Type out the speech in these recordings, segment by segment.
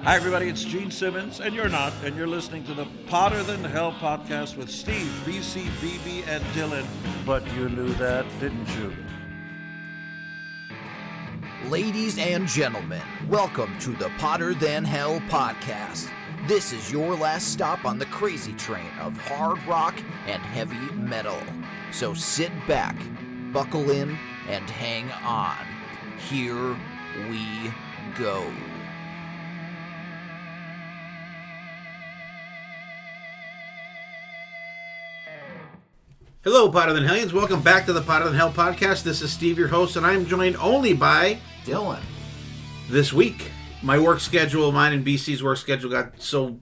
Hi, everybody. It's Gene Simmons, and you're not, and you're listening to the Potter Than Hell podcast with Steve, BC, BB, and Dylan. But you knew that, didn't you? Ladies and gentlemen, welcome to the Potter Than Hell podcast. This is your last stop on the crazy train of hard rock and heavy metal. So sit back, buckle in, and hang on. Here we go. Hello, Potter Than Hellions. Welcome back to the Potter Than Hell podcast. This is Steve, your host, and I'm joined only by Dylan. This week. My work schedule, mine and BC's work schedule got so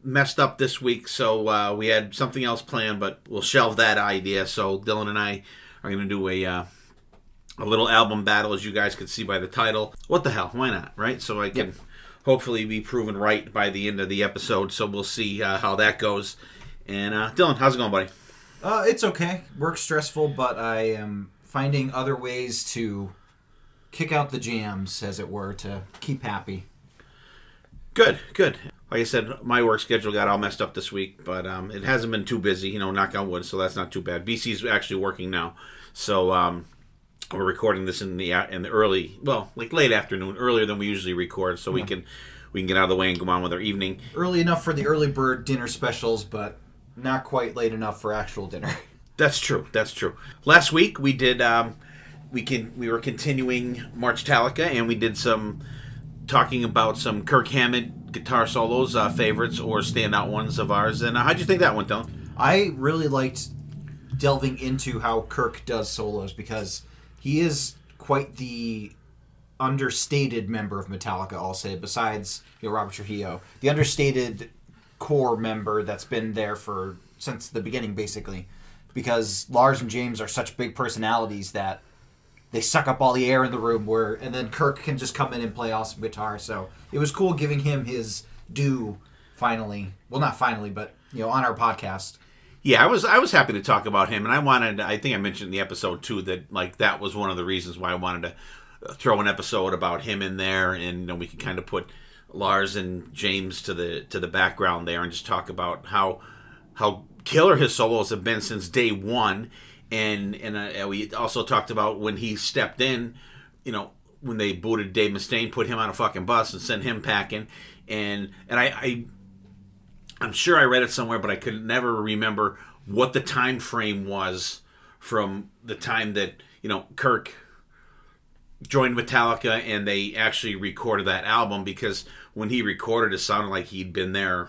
messed up this week, so we had something else planned, but we'll shelve that idea. So Dylan and I are going to do a little album battle, as you guys can see by the title. What the hell? Why not, right? So I can hopefully be proven right by the end of the episode, so we'll see how that goes. And Dylan, how's it going, buddy? It's okay. Work's stressful, but I am finding other ways to kick out the jams, as it were, to keep happy. Good. Like I said, my work schedule got all messed up this week, but it hasn't been too busy, knock on wood, so that's not too bad. BC's actually working now, so we're recording this in the early, late afternoon, earlier than we usually record, so we can get out of the way and go on with our evening. Early enough for the early bird dinner specials, but not quite late enough for actual dinner. That's true. Last week we did we were continuing March-tallica, and we did some talking about some Kirk Hammett guitar solos, favorites or standout ones of ours. And how'd you think that went, Dylan? I really liked delving into how Kirk does solos, because he is quite the understated member of Metallica, I'll say, besides Robert Trujillo. The understated core member that's been there since the beginning, basically, because Lars and James are such big personalities that they suck up all the air in the room, and then Kirk can just come in and play awesome guitar. So it was cool giving him his due finally. Well, not finally, but on our podcast. Yeah, I was happy to talk about him, and I think I mentioned in the episode too that that was one of the reasons why I wanted to throw an episode about him in there, and we could kind of put Lars and James to the background there, and just talk about how killer his solos have been since day one, and we also talked about when he stepped in, when they booted Dave Mustaine, put him on a fucking bus and sent him packing, and I'm sure I read it somewhere, but I could never remember what the time frame was from the time that Kirk joined Metallica and they actually recorded that album, because when he recorded it sounded like he'd been there,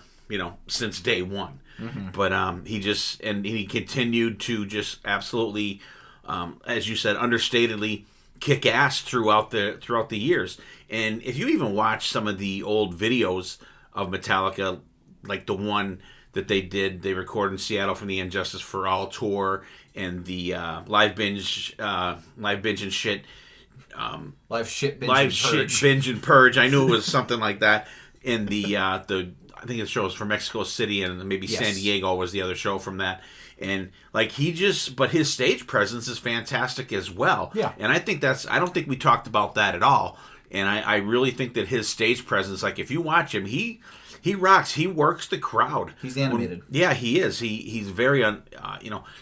since day one. Mm-hmm. But he continued to just absolutely, as you said, understatedly kick ass throughout the years. And if you even watch some of the old videos of Metallica, like the one that they recorded in Seattle from the Injustice for All tour, and the live binge and shit. Live shit binge and purge. I knew it was something like that. In the I think the show was from Mexico City, and maybe San Diego was the other show from that. And but his stage presence is fantastic as well. Yeah. And I don't think we talked about that at all. And I really think that his stage presence, like if you watch him, he rocks. He works the crowd. He's animated. He is. He's very and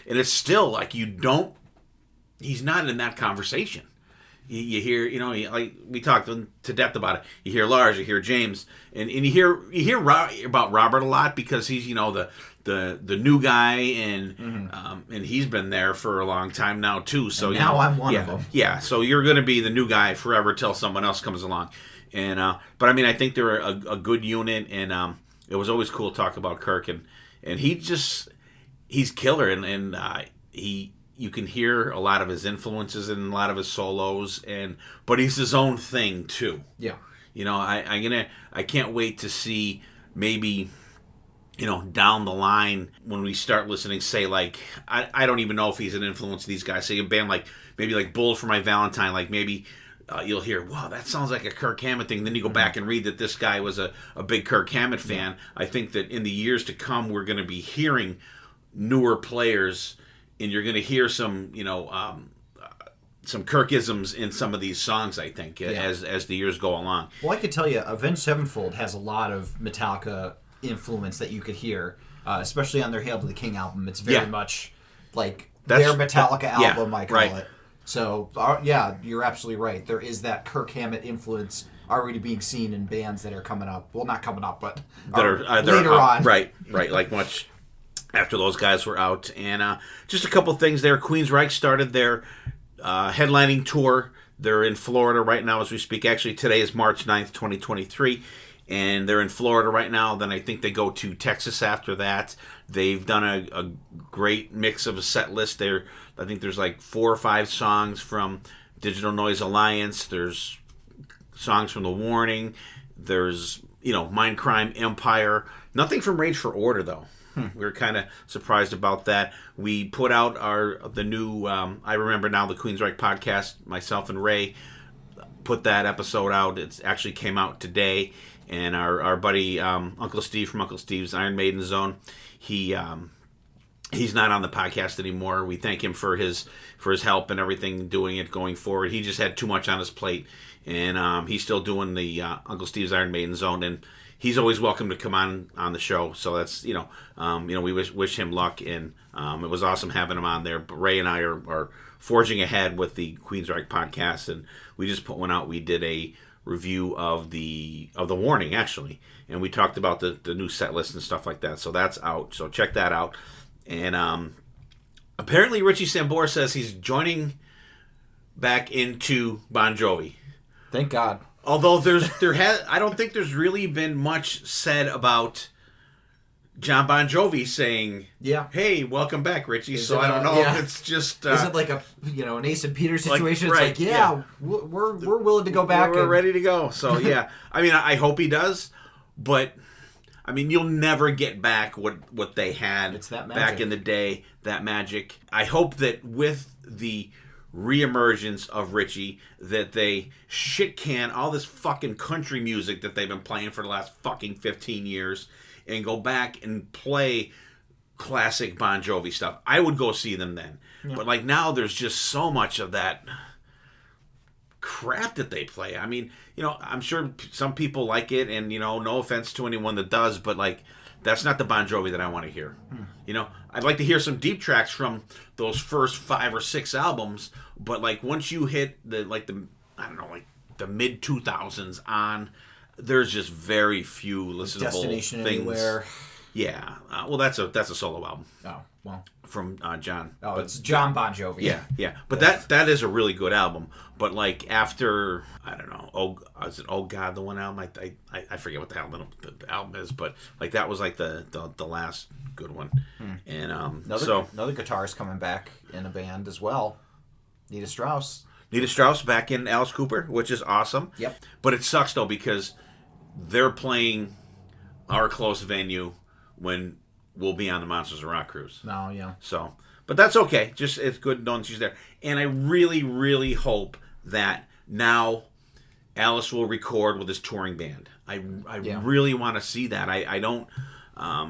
it's still like he's not in that conversation. You hear, like we talked to death about it. You hear Lars, you hear James, and you hear about Robert a lot, because he's the new guy, and he's been there for a long time now too. So and now I'm one of them. Yeah, so you're going to be the new guy forever till someone else comes along. And but I mean, I think they're a good unit, and it was always cool to talk about Kirk, and he's killer, and you can hear a lot of his influences in a lot of his solos, but he's his own thing too. Yeah. I can't wait to see maybe, down the line when we start listening, say like, I don't even know if he's an influence to these guys. Say a band like, maybe like Bullet for My Valentine, like maybe you'll hear, wow, that sounds like a Kirk Hammett thing. Then you go back and read that this guy was a big Kirk Hammett fan. I think that in the years to come, we're going to be hearing newer players, and you're going to hear some, some Kirkisms in some of these songs, I think, as the years go along. Well, I could tell you, Avenged Sevenfold has a lot of Metallica influence that you could hear, especially on their Hail to the King album. It's very much like their Metallica album, I call it. So, you're absolutely right. There is that Kirk Hammett influence already being seen in bands that are coming up. Well, not coming up, but that are later on. Right, like much after those guys were out. And just a couple things there. Queensryche started their headlining tour. They're in Florida right now as we speak. Actually, today is March 9th, 2023. And they're in Florida right now. Then I think they go to Texas after that. They've done a great mix of a set list there. I think there's like 4 or 5 songs from Digital Noise Alliance. There's songs from The Warning. There's, Mind Crime Empire. Nothing from Rage for Order, though. We were kind of surprised about that. We put out the new I Remember Now, the Queensryche podcast. Myself and Ray put that episode out. It actually came out today. And our buddy Uncle Steve from Uncle Steve's Iron Maiden Zone, he's not on the podcast anymore. We thank him for his help and everything, doing it going forward. He just had too much on his plate, and he's still doing the Uncle Steve's Iron Maiden Zone, and he's always welcome to come on the show. So that's we wish him luck, and it was awesome having him on there. But Ray and I are forging ahead with the Queensryche podcast, and we just put one out. We did a review of the Warning, actually, and we talked about the new set list and stuff like that. So that's out. So check that out. And apparently Richie Sambora says he's joining back into Bon Jovi. Thank God. Although I don't think there's really been much said about John Bon Jovi saying, "Hey, welcome back, Richie." So I don't know if it's just is it like an Ace and Peter situation? It's we're willing to go back. We're ready to go. So I mean, I hope he does, but I mean, you'll never get back what they had back in the day. That magic. I hope that with the reemergence of Richie, that they shit can all this fucking country music that they've been playing for the last fucking 15 years. And go back and play classic Bon Jovi stuff. I would go see them then. Yeah. But like now there's just so much of that crap that they play. I mean, I'm sure some people like it, and no offense to anyone that does, but like that's not the Bon Jovi that I want to hear. I'd like to hear some deep tracks from those first 5 or 6 albums, but like once you hit the mid 2000s on, there's just very few listenable Destination things. Anywhere. Yeah. Well, that's a solo album. Oh, well. From John. Oh, it's John Bon Jovi. Yeah. But that is a really good album. But like after, I don't know, is it Oh God, the one album? I forget what the album is, but like that was like the last good one. And another guitarist coming back in a band as well. Nita Strauss back in Alice Cooper, which is awesome. Yep. But it sucks though because they're playing our close venue when we'll be on the Monsters of Rock cruise. Oh, yeah. So, but that's okay. Just it's good knowing she's there. And I really, really hope that now Alice will record with his touring band. I really want to see that. I don't. I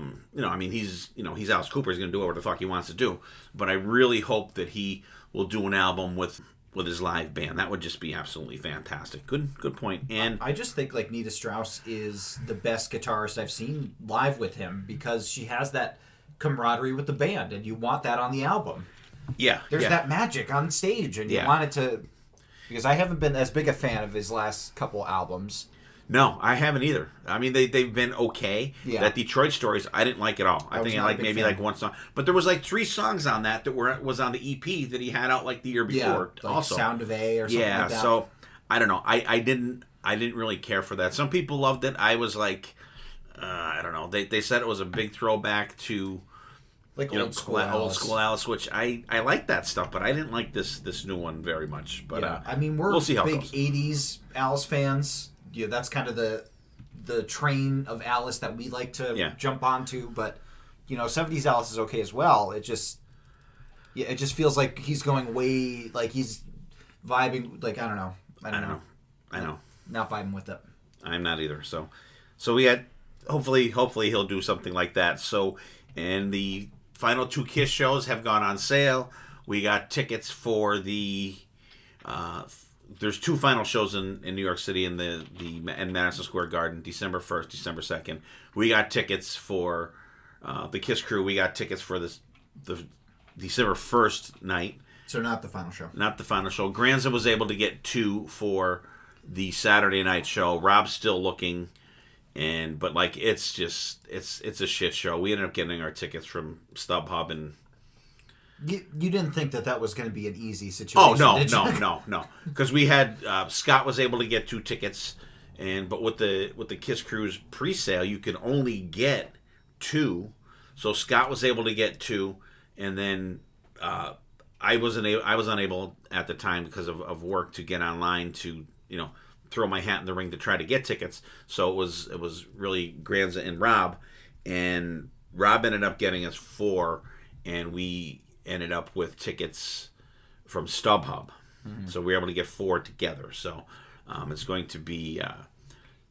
mean, he's Alice Cooper. He's going to do whatever the fuck he wants to do. But I really hope that he will do an album with his live band. That would just be absolutely fantastic. Good point. And I just think like Nita Strauss is the best guitarist I've seen live with him because she has that camaraderie with the band, and you want that on the album. Yeah, there's that magic on stage, and you want it to. Because I haven't been as big a fan of his last couple albums. No, I haven't either. I mean, they've been okay. Yeah. That Detroit Stories, I didn't like at all. I think I like maybe fan. Like one song, but there was like 3 songs on that was on the EP that he had out like the year before. Like also, Sound of A or something like that. So I don't know. I didn't really care for that. Some people loved it. I was like, I don't know. They said it was a big throwback to like old school Alice, which I like that stuff, but I didn't like this new one very much. But I mean, we'll see how big it goes. 80s Alice fans. Yeah, that's kind of the train of Alice that we like to jump onto. But 70s Alice is okay as well. It just feels like he's going way like he's vibing. Like I don't know. Not vibing with it. I'm not either. So we had hopefully he'll do something like that. So and the final 2 Kiss shows have gone on sale. We got tickets for the there's 2 final shows in New York City in in Madison Square Garden, December 1st, December 2nd. We got tickets for the Kiss Crew. We got tickets for the December 1st night. So not the final show. Not the final show. Granza was able to get 2 for the Saturday night show. Rob's still looking, but like it's a shit show. We ended up getting our tickets from StubHub, and you didn't think that was going to be an easy situation? Oh no. Because we had Scott was able to get 2 tickets, but with the Kiss Cruise pre-sale, you can only get 2. So Scott was able to get 2, and then I was unable at the time because of work to get online to throw my hat in the ring to try to get tickets. So it was really Granza and Rob, and Rob ended up getting us 4, and we ended up with tickets from StubHub. Mm-hmm. So we were able to get 4 together. So it's going to be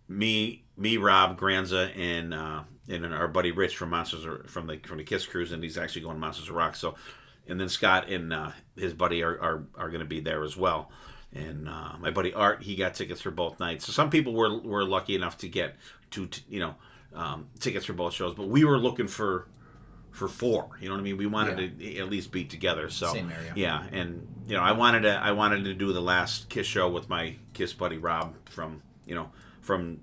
me, Rob, Granza, and our buddy Rich from from the Kiss Cruise, and he's actually going to Monsters of Rock. So, and then Scott and his buddy are going to be there as well. And my buddy Art, he got tickets for both nights. So some people were lucky enough to get tickets for both shows, but we were looking for 4. You know what I mean? We wanted to at least be together. So same area. Yeah, and I wanted to do the last Kiss show with my Kiss buddy Rob from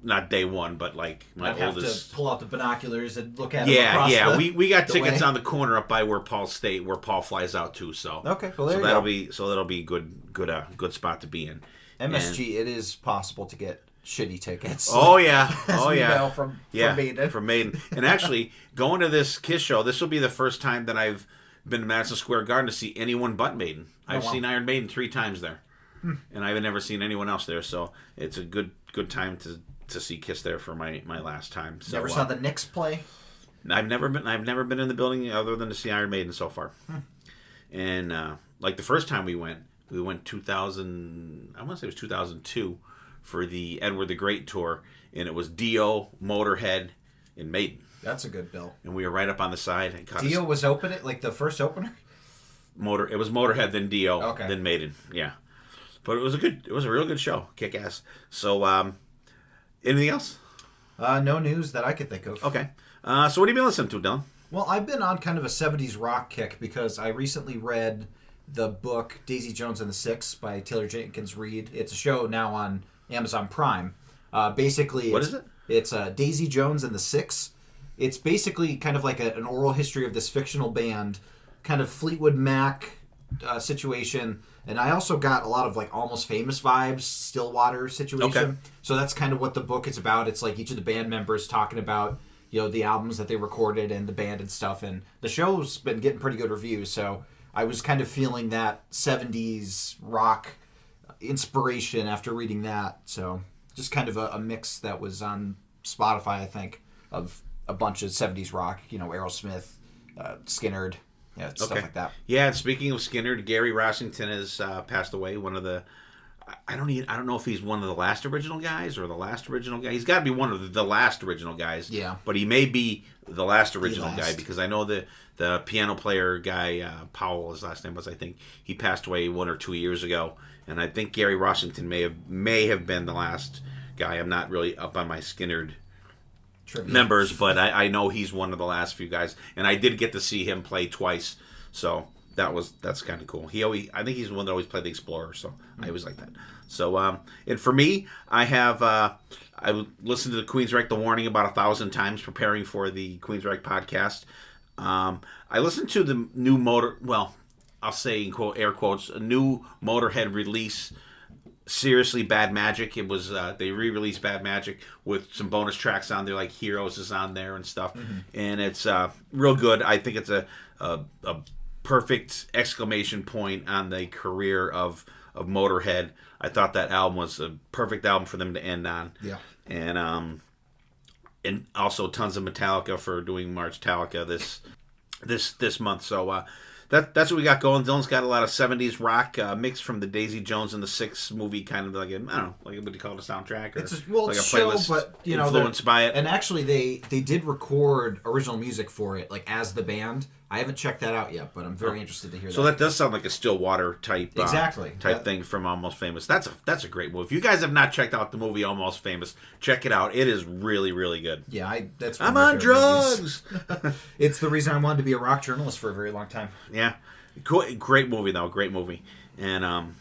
not day one, but like my oldest. Have to pull out the binoculars and look at him. We got tickets on the corner up by where Paul flies out to. So okay, well that'll be good spot to be in. MSG, it is possible to get shitty tickets. Oh yeah, from Maiden. From Maiden. And actually, going to this Kiss show, this will be the first time that I've been to Madison Square Garden to see anyone but Maiden. I've seen Iron Maiden 3 times there, and I've never seen anyone else there. So it's a good time to see Kiss there for my last time. So, never saw the Knicks play? I've never been in the building other than to see Iron Maiden so far. And like the first time we went 2000. I want to say it was 2002. For the Edward the Great tour, and it was Dio, Motorhead, and Maiden. That's a good bill. And we were right up on the side. And Dio was opening, like the first opener? It was Motorhead, then Dio, okay. Then Maiden. Yeah. But it was a real good show. Kick ass. So, anything else? No news that I could think of. Okay. So what have you been listening to, Dylan? Well, I've been on kind of a 70s rock kick because I recently read the book Daisy Jones and the Six by Taylor Jenkins Reid. It's a show now on Amazon Prime. Basically, what is it? It's Daisy Jones and the Six. It's basically kind of like an oral history of this fictional band, kind of Fleetwood Mac situation. And I also got a lot of like Almost Famous vibes, Stillwater situation. Okay. So that's kind of what the book is about. It's like each of the band members talking about the albums that they recorded and the band and stuff. And the show's been getting pretty good reviews. So I was kind of feeling that 70s rock inspiration after reading that. So just kind of a mix that was on Spotify, I think, of a bunch of 70s rock, Aerosmith, Skynyrd, stuff like that. Yeah, and speaking of Skynyrd, Gary Rossington has passed away. One of the I don't know if he's one of the last original guys or the last original guy. He's got to be one of the last original guys. Yeah. But he may be the last original guy because I know the piano player guy, Powell, his last name was, I think, he passed away 1 or 2 years ago. And I think Gary Rossington may have been the last guy. I'm not really up on my Skynyrd members, but I know he's one of the last few guys. And I did get to see him play twice. So that's kind of cool. I think he's the one that always played the Explorer, so I always like that. So and for me, I listened to the Queensryche The Warning about 1,000 times preparing for the Queensryche podcast. I listened to the new I'll say in air quotes, a new Motorhead release, Seriously Bad Magic. It was they re-released Bad Magic with some bonus tracks on there, like Heroes is on there and stuff, and it's real good. I think it's a perfect exclamation point on the career of Motorhead. I thought that album was a perfect album for them to end on. Yeah. And also tons of Metallica for doing March-tallica this month. So that's what we got going. Dylan's got a lot of 70s rock mixed from the Daisy Jones and the Six movie, kind of like what do you call it, a soundtrack? Or it's a playlist, show, but influenced by it. And actually, they did record original music for it, like as the band I haven't checked that out yet, but I'm very interested to hear that. So that does sound like a Stillwater type Exactly. thing from Almost Famous. That's a great movie. If you guys have not checked out the movie Almost Famous, check it out. It is really, really good. Yeah, that's. I'm on drugs. It's the reason I wanted to be a rock journalist for a very long time. Yeah, great movie though. Great movie, and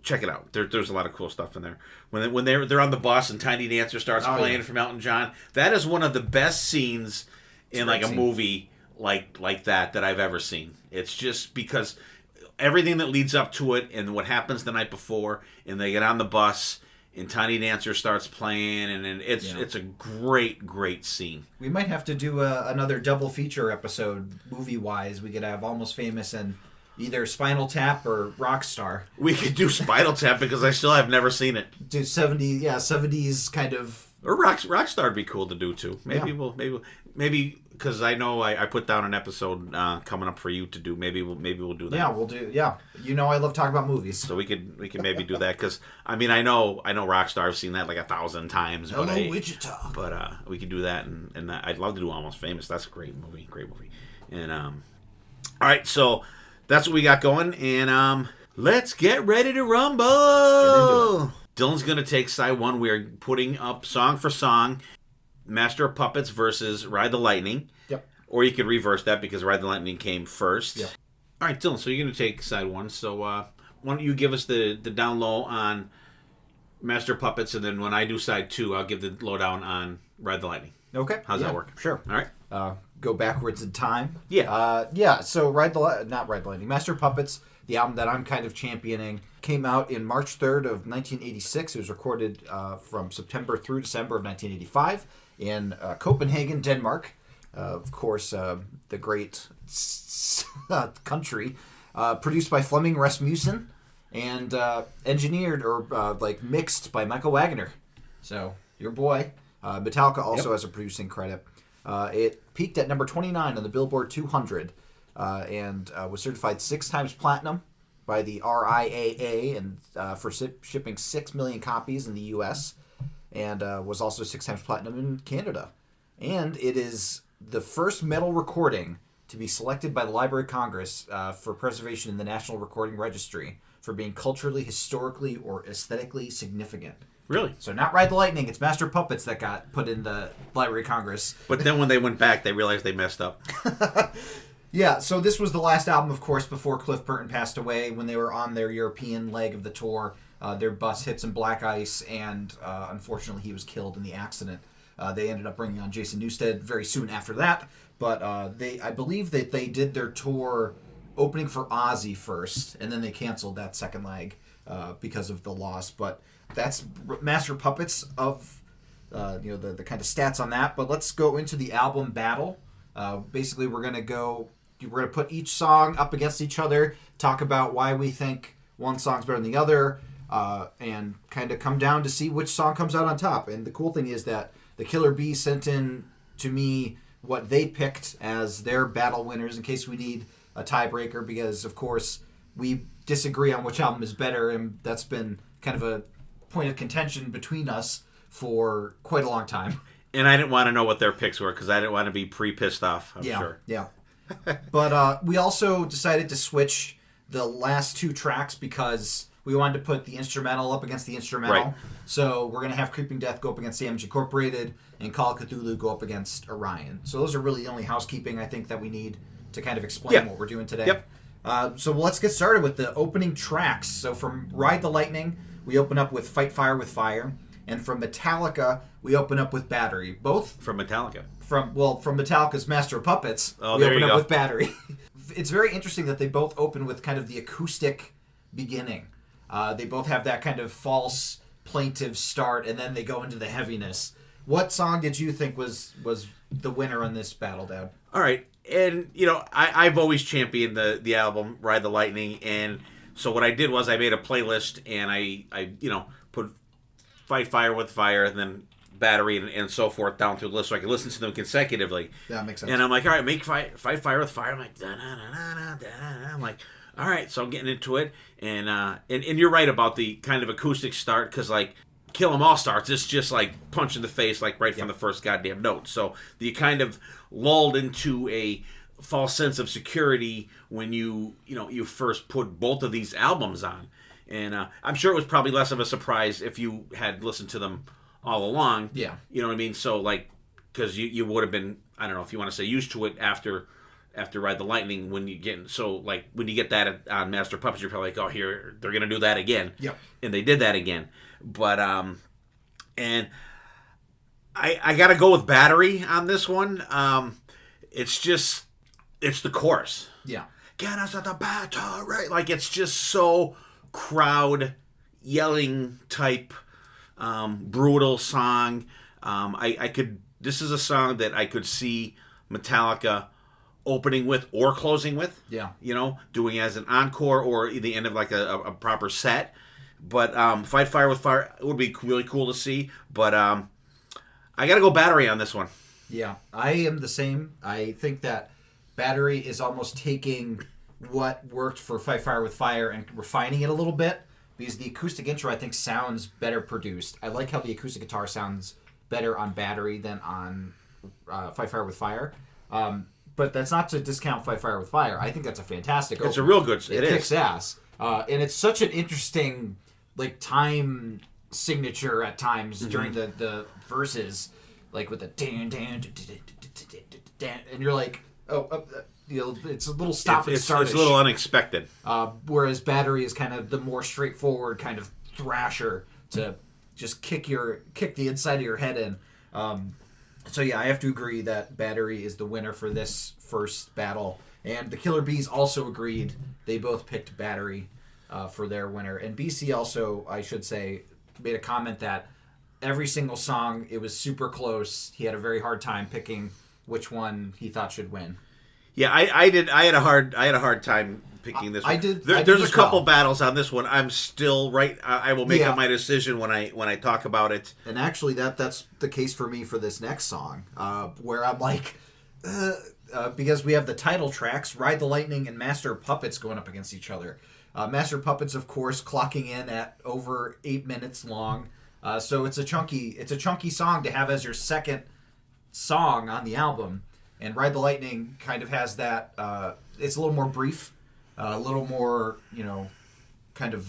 check it out. There's a lot of cool stuff in there. When they're on the bus and Tiny Dancer starts playing from Elton John, that is one of the best scenes in like a movie like that I've ever seen. It's just because everything that leads up to it and what happens the night before, and they get on the bus and Tiny Dancer starts playing, and it's a great scene. We might have to do another double feature episode movie wise. We could have Almost Famous and either Spinal Tap or Rockstar. We could do Spinal Tap because I still have never seen it. Do 70s kind of. Or Rockstar would be cool to do too. Maybe because I know I put down an episode coming up for you to do. Maybe we'll do that. Yeah, we'll do. Yeah, I love talking about movies. So we could maybe do that because I know Rockstar. I've seen that like 1,000 times. Hello, Wichita. But we could do that, and I'd love to do Almost Famous. That's a great movie. And all right, so that's what we got going, and let's get ready to rumble. Let's get into it. Dylan's going to take side one. We're putting up song for song, Master of Puppets versus Ride the Lightning. Yep. Or you could reverse that because Ride the Lightning came first. Yep. All right, Dylan, so you're going to take side one. So why don't you give us the down low on Master of Puppets, and then when I do side two, I'll give the lowdown on Ride the Lightning. Okay. How's that work? Sure. All right. Go backwards in time. Yeah. So Ride the Lightning. Master of Puppets, the album that I'm kind of championing, came out in March 3rd of 1986. It was recorded from September through December of 1985 in Copenhagen, Denmark. Of course, the great country. Produced by Flemming Rasmussen and engineered or mixed by Michael Wagner. So, your boy. Metallica also has a producing credit. It peaked at number 29 on the Billboard 200 and was certified 6 times platinum by the RIAA and for shipping 6 million copies in the U.S. and was also 6 times platinum in Canada. And it is the first metal recording to be selected by the Library of Congress for preservation in the National Recording Registry for being culturally, historically, or aesthetically significant. Really? So not Ride the Lightning, it's Master of Puppets that got put in the Library of Congress. But then when they went back, they realized they messed up. Yeah, so this was the last album, of course, before Cliff Burton passed away when they were on their European leg of the tour. Their bus hit some black ice, and unfortunately he was killed in the accident. They ended up bringing on Jason Newsted very soon after that, but I believe that they did their tour opening for Ozzy first, and then they canceled that second leg because of the loss. But that's Master Puppets of the kind of stats on that. But let's go into the album battle. Basically, we're gonna put each song up against each other, talk about why we think one song's better than the other, and kind of come down to see which song comes out on top. And the cool thing is that the Killer Bee sent in to me what they picked as their battle winners in case we need a tiebreaker, because of course we disagree on which album is better, and that's been kind of a point of contention between us for quite a long time. And I didn't want to know what their picks were because I didn't want to be pre-pissed off, I'm sure. Yeah. But we also decided to switch the last 2 tracks because we wanted to put the instrumental up against the instrumental. Right. So we're going to have Creeping Death go up against Damage Incorporated and Call of Cthulhu go up against Orion. So those are really the only housekeeping I think that we need to kind of explain what we're doing today. Yep. So let's get started with the opening tracks. So from Ride the Lightning, we open up with Fight Fire with Fire. And from Metallica, we open up with Battery. Both From Metallica. from Metallica's Master of Puppets, Oh, we there open you up go. with Battery. It's very interesting that they both open with kind of the acoustic beginning. They both have that kind of false plaintive start, and then they go into the heaviness. What song did you think was the winner on this battle, Dad? All right. And, I've always championed the album Ride the Lightning. And so what I did was I made a playlist, and I put Fight Fire with Fire and then Battery and so forth down through the list so I could listen to them consecutively. That makes sense. And I'm like, all right, make Fight Fire with Fire. I'm like, da-na-na-na-na-na-na. I'm like, all right, so I'm getting into it. And you're right about the kind of acoustic start because, like, Kill 'Em All starts, it's just like punch in the face, like right from the first goddamn note. So you kind of lulled into a false sense of security when you first put both of these albums on. And I'm sure it was probably less of a surprise if you had listened to them all along. Yeah. You know what I mean? So, like, because you would have been, I don't know if you want to say used to it after Ride the Lightning, when you get that on Master of Puppets, you're probably like, oh, here, they're going to do that again. Yep. And they did that again. But, and I got to go with Battery on this one. It's the chorus. Yeah. Get us at the battery. Like, it's just so crowd yelling type, brutal song. This is a song that I could see Metallica opening with or closing with. Yeah. Doing as an encore or the end of like a proper set. But Fight Fire with Fire would be really cool to see. But I got to go Battery on this one. Yeah, I am the same. I think that Battery is almost taking what worked for Fight Fire with Fire and refining it a little bit, because the acoustic intro, I think, sounds better produced. I like how the acoustic guitar sounds better on Battery than on Fight Fire with Fire. But that's not to discount Fight Fire with Fire. I think that's a fantastic opener. It's a real good... It kicks ass. And it's such an interesting time signature at times during the verses, like with the dan, and you're like, it's a little stop and start. It's a little unexpected. Whereas Battery is kind of the more straightforward kind of thrasher to just kick the inside of your head in. So yeah, I have to agree that Battery is the winner for this first battle. And the Killer Bees also agreed. They both picked Battery for their winner. And BC also, I should say, made a comment that every single song, it was super close. He had a very hard time picking which one he thought should win. Yeah, I did. I had a hard time picking this one. I did. There's a couple battles on this one. I'm still right. I will make up my decision when I talk about it. And actually, that's the case for me for this next song, where I'm like, because we have the title tracks, Ride the Lightning and Master of Puppets going up against each other. Master of Puppets, of course, clocking in at over 8 minutes long. So it's a chunky song to have as your second song on the album. And Ride the Lightning kind of has that. It's a little more brief, a little more, kind of.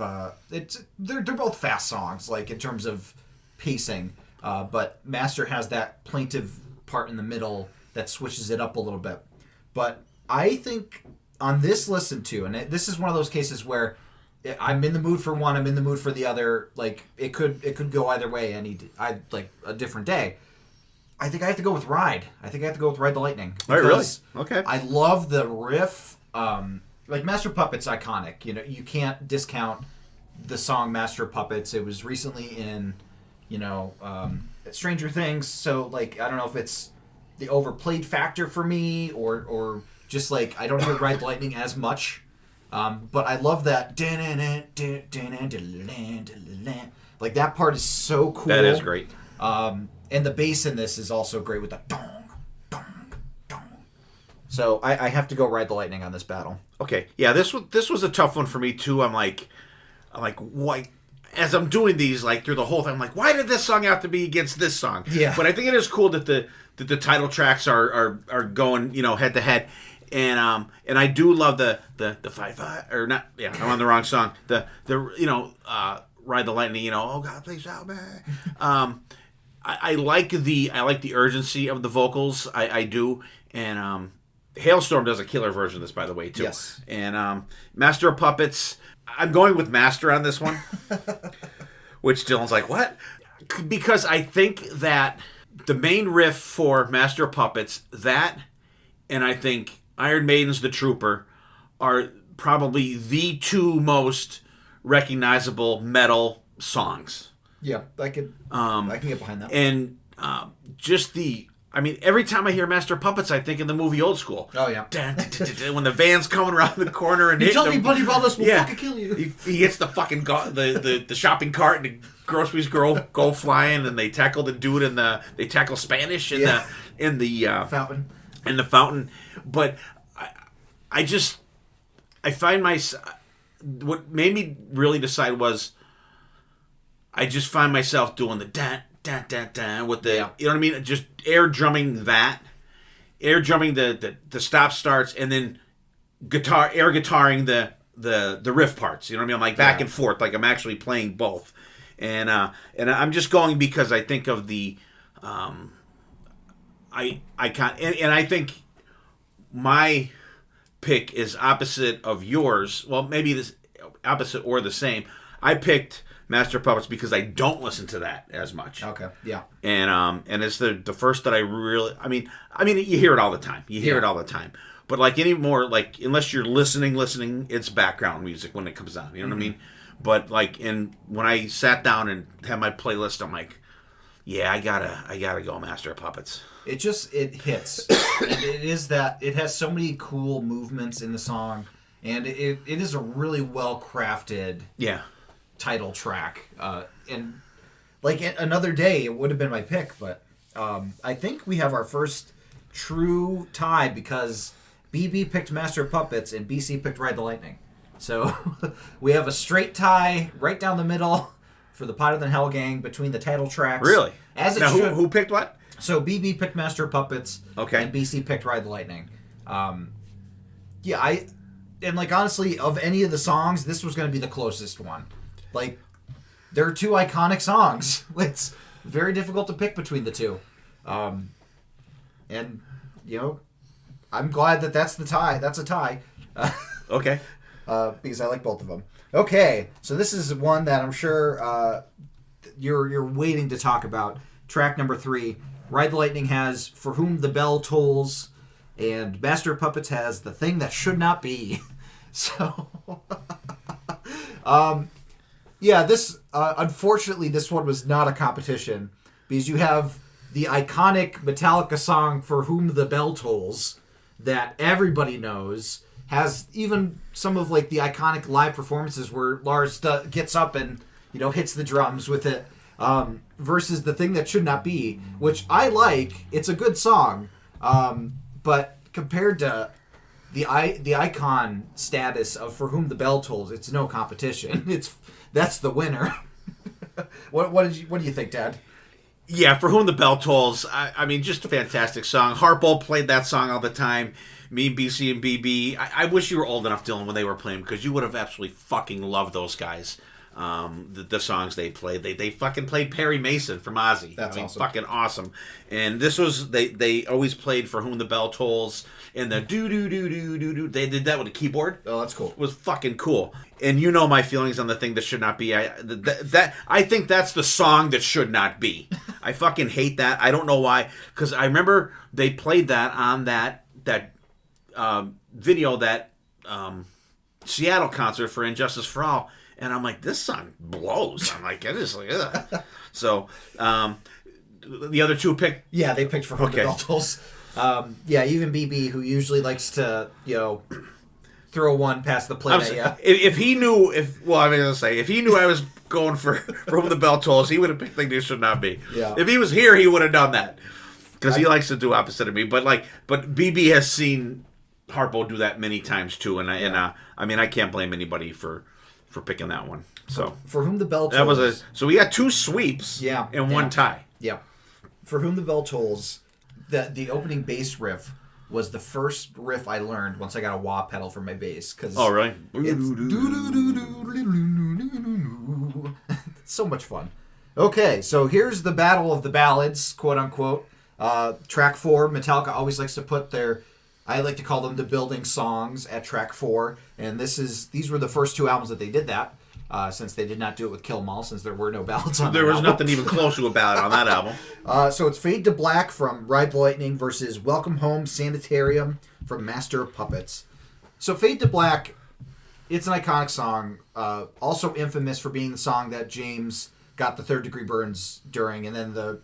They're both fast songs, like in terms of pacing. But Master has that plaintive part in the middle that switches it up a little bit. But I think on this listen to, and this is one of those cases where I'm in the mood for one, I'm in the mood for the other. Like it could go either way. Like a different day. I think I have to go with Ride. I think I have to go with Ride the Lightning. Oh, really? Okay. I love the riff. Like Master of Puppets, iconic. You can't discount the song Master of Puppets. It was recently in, Stranger Things. So like I don't know if it's the overplayed factor for me or just like I don't hear Ride the Lightning as much. But I love that. Like that part is so cool. That is great. And the bass in this is also great with the dong, dong, dong. So I have to go Ride the Lightning on this battle. Okay, yeah, this was a tough one for me too. I'm like, why? As I'm doing these, like through the whole thing, I'm like, why did this song have to be against this song? Yeah. But I think it is cool that the title tracks are going head to head, and I do love the 5 or not. Yeah, I'm on the wrong song. The Ride the Lightning. Oh God, please help me. I like the urgency of the vocals. I do, and Hailstorm does a killer version of this, by the way, too. Yes. And Master of Puppets, I'm going with Master on this one, which Dylan's like, what? Because I think that the main riff for Master of Puppets, that, and I think Iron Maiden's The Trooper are probably the two most recognizable metal songs. Yeah, I can get behind that. And every time I hear Master of Puppets, I think of the movie Old School. Oh, yeah. When the van's coming around the corner and you tell me Buddy Brothers will fucking kill you. He hits the fucking the shopping cart and the groceries go flying and they tackle the dude and they tackle Spanish in the fountain. In the fountain. But I find what made me really decide was I just find myself doing the dan dan dan dan with the you know what I mean, just air drumming that, air drumming the stop starts, and then air guitaring the riff parts. You know what I mean? I'm like back and forth, like I'm actually playing both. And I'm just going because I think of the I can't, and I think my pick is opposite of yours. Well, maybe this opposite or the same. I picked Master of Puppets because I don't listen to that as much. Okay. Yeah. And it's the first that I really. I mean, you hear it all the time. You hear it all the time. But like anymore, like unless you're listening, it's background music when it comes on. You know what I mean? But like, when I sat down and had my playlist, I'm like, yeah, I gotta go Master of Puppets. It hits. It is that it has so many cool movements in the song, and it is a really well crafted title track. And like Another Day, it would have been my pick, but I think we have our first true tie because BB picked Master of Puppets and BC picked Ride the Lightning. So we have a straight tie right down the middle for the Hotter Than Hell gang between the title tracks. Really? As it now, should. Who picked what? So BB picked Master of Puppets. Okay. And BC picked Ride the Lightning. Honestly, of any of the songs, this was going to be the closest one. Like, there are two iconic songs. It's very difficult to pick between the two. I'm glad that's the tie. That's a tie. Okay. Because I like both of them. Okay, so this is one that I'm sure you're waiting to talk about. Track number 3. Ride the Lightning has For Whom the Bell Tolls, and Master of Puppets has The Thing That Should Not Be. So, this unfortunately this one was not a competition because you have the iconic Metallica song For Whom the Bell Tolls that everybody knows. Has even some of like the iconic live performances where Lars gets up and hits the drums with it, versus The Thing That Should Not Be, which I like. It's a good song, but compared to the icon status of For Whom the Bell Tolls, it's no competition. That's the winner. What do you think, Dad? Yeah, For Whom the Bell Tolls. I mean, just a fantastic song. Harpo played that song all the time. Me, BC, and BB. I wish you were old enough, Dylan, when they were playing, because you would have absolutely fucking loved those guys. The songs they played. They fucking played Perry Mason from Ozzy. That's awesome. Fucking awesome. And this was, they always played For Whom the Bell Tolls, and the do-do-do-do-do-do. They did that with a keyboard. Oh, that's cool. It was fucking cool. And you know my feelings on The Thing That Should Not Be. I think that's the song that should not be. I fucking hate that. I don't know why. Because I remember they played that on that video, that Seattle concert for Injustice for All, and I'm like, this song blows. I'm like, it is like, ugh. So the other two picked. Yeah, they picked For Whom the Bell Tolls. Even BB, who usually likes to throw one past the plate at you. If he knew I was going for Whom the Bell Tolls, he would have picked Thing That Should Not Be. Yeah. If he was here, he would have done that. Because he likes to do opposite of me. But BB has seen Harpo do that many times too, and I can't blame anybody for picking that one. So For Whom the Bell Tolls. So we got 2 sweeps. And one tie. Yeah. For Whom the Bell Tolls, the opening bass riff was the first riff I learned once I got a wah pedal for my bass. Oh, really? It's so much fun. Okay, so here's the battle of the ballads, quote unquote. Track 4, Metallica always likes to put I like to call them the building songs at track 4, and these were the first 2 albums that they did that, since they did not do it with Kill 'Em All, since there were no ballads on that There was album. nothing even close to a ballad on that album. So it's Fade to Black from Ride the Lightning versus Welcome Home Sanitarium from Master of Puppets. So Fade to Black, it's an iconic song, also infamous for being the song that James got the 3rd-degree burns during, and then the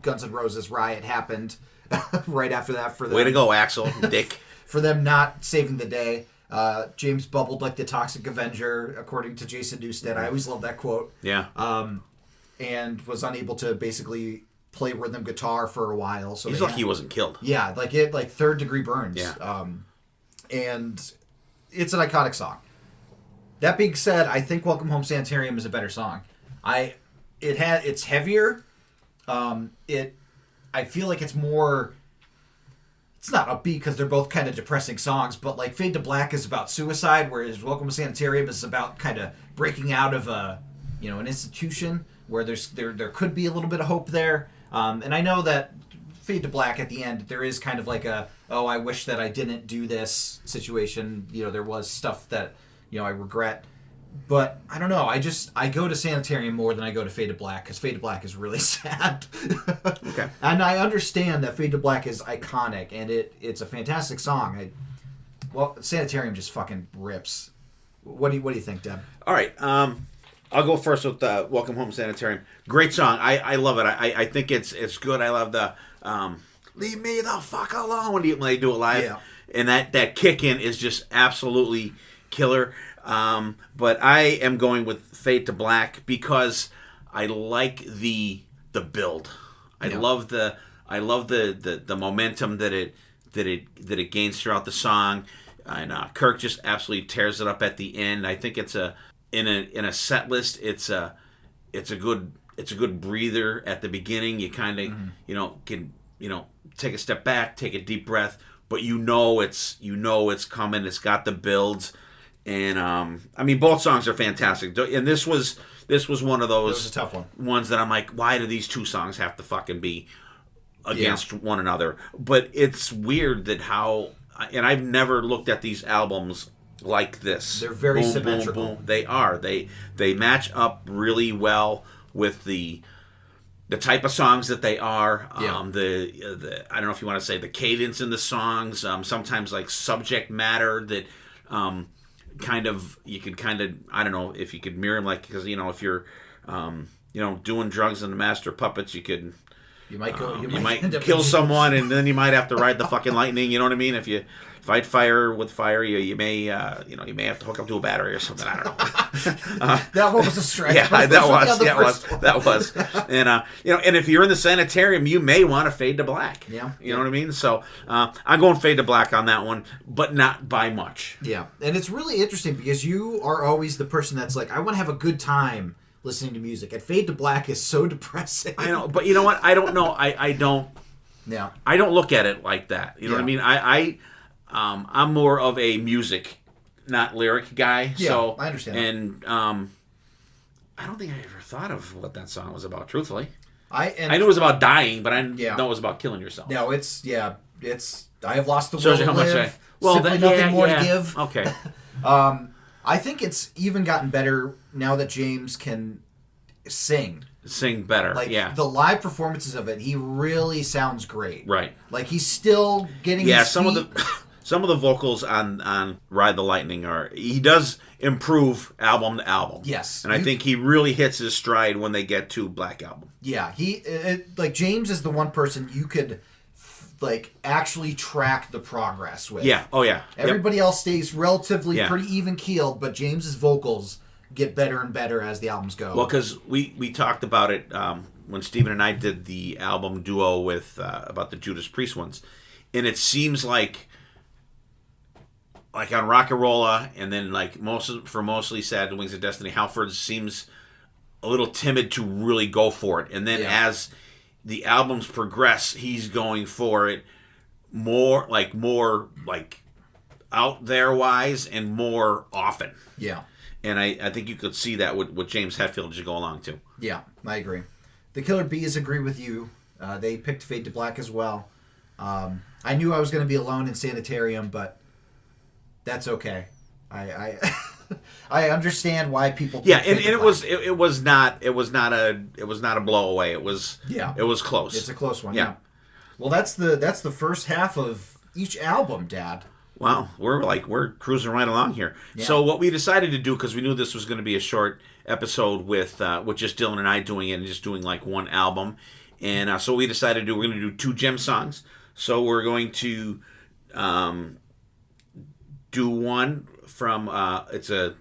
Guns N' Roses riot happened right after that for them. Way to go, Axl, dick. For them not saving the day. James bubbled like the Toxic Avenger, according to Jason Newsted. I always love that quote. Yeah. And was unable to basically play rhythm guitar for a while. So he's lucky he wasn't killed. Yeah, 3rd-degree burns. Yeah. And it's an iconic song. That being said, I think Welcome Home Sanitarium is a better song. It's heavier. I feel like it's it's not upbeat because they're both kind of depressing songs, but like Fade to Black is about suicide, whereas Welcome to Sanitarium is about kind of breaking out of an institution where there could be a little bit of hope there. And I know that Fade to Black at the end, there is kind of like I wish that I didn't do this situation. There was stuff that, I regret. But I don't know. I go to Sanitarium more than I go to Fade to Black because Fade to Black is really sad. Okay. And I understand that Fade to Black is iconic and it's a fantastic song. Sanitarium just fucking rips. What do you think, Deb? All right. I'll go first with Welcome Home Sanitarium. Great song. I love it. I think it's good. I love the Leave Me the Fuck Alone when they do it live. Yeah. And that kick in is just absolutely killer. But I am going with Fade to Black because I like the build. I love the momentum that it gains throughout the song, and Kirk just absolutely tears it up at the end. I think it's in a set list. It's a good breather at the beginning. You kind of can take a step back, take a deep breath, but it's coming. It's got the builds. And both songs are fantastic. And this was one of those. It was a tough one. Ones that I'm like, why do these two songs have to fucking be against one another? But it's weird that and I've never looked at these albums like this. They're very boom, symmetrical. Boom, boom. They are. They match up really well with the type of songs that they are. The I don't know if you want to say the cadence in the songs. Sometimes like subject matter that. You could I don't know if you could mirror them, like, because if you're doing drugs in the Master Puppets, you might kill someone and then you might have to ride the fucking lightning. You know what I mean? If you fight fire with fire, you may have to hook up to a battery or something. I don't know. That one was a stretch. Yeah, that was. And and if you're in the Sanitarium, you may want to Fade to Black. Yeah, you know what I mean. So I'm going Fade to Black on that one, but not by much. Yeah, and it's really interesting because you are always the person that's like, I want to have a good time listening to music, and Fade to Black is so depressing. I know, but you know what? I don't know. I don't. Yeah. I don't look at it like that. You know what I mean? I'm more of a music, not lyric guy. Yeah, so I understand. And I don't think I ever thought of what that song was about. Truthfully, I knew it was about dying, but I know it was about killing yourself. No, it's I have lost the will Shows you to how much live. then nothing more to give. Okay. I think it's even gotten better now that James can sing. Sing better. Like the live performances of it, he really sounds great. Right. Like he's still getting his some feet. of the some of the vocals on Ride the Lightning he does improve album to album. Yes. And I think he really hits his stride when they get to Black Album. Yeah, like James is the one person you could like actually track the progress with. Yeah. Oh yeah. Everybody else stays relatively pretty even keeled, but James's vocals get better and better as the albums go. Well, because we talked about it when Steven and I did the album duo with about the Judas Priest ones, and it seems like on Rock'n'Rolla, and then like mostly Sad Wings of Destiny, Halford seems a little timid to really go for it, and then as the albums progress, he's going for it more out there wise and more often. Yeah. And I think you could see that with James Hetfield as you go along, too. Yeah, I agree. The Killer Bees agree with you. They picked Fade to Black as well. I knew I was going to be alone in Sanitarium, but that's okay. I I understand why people. And it was not a blowaway. It was close. It's a close one. Yeah. Well, that's the first half of each album, Dad. Wow, we're cruising right along here. Yeah. So what we decided to do, because we knew this was going to be a short episode with just Dylan and I doing it and just doing like one album, and so we decided to do, we're going to do 2 gem songs. So we're going to do one from it's a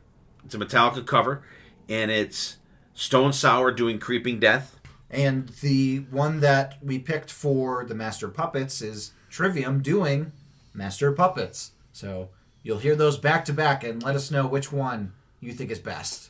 Metallica cover, and it's Stone Sour doing Creeping Death. And the one that we picked for the Master Puppets is Trivium doing Master Puppets. So you'll hear those back to back and let us know which one you think is best.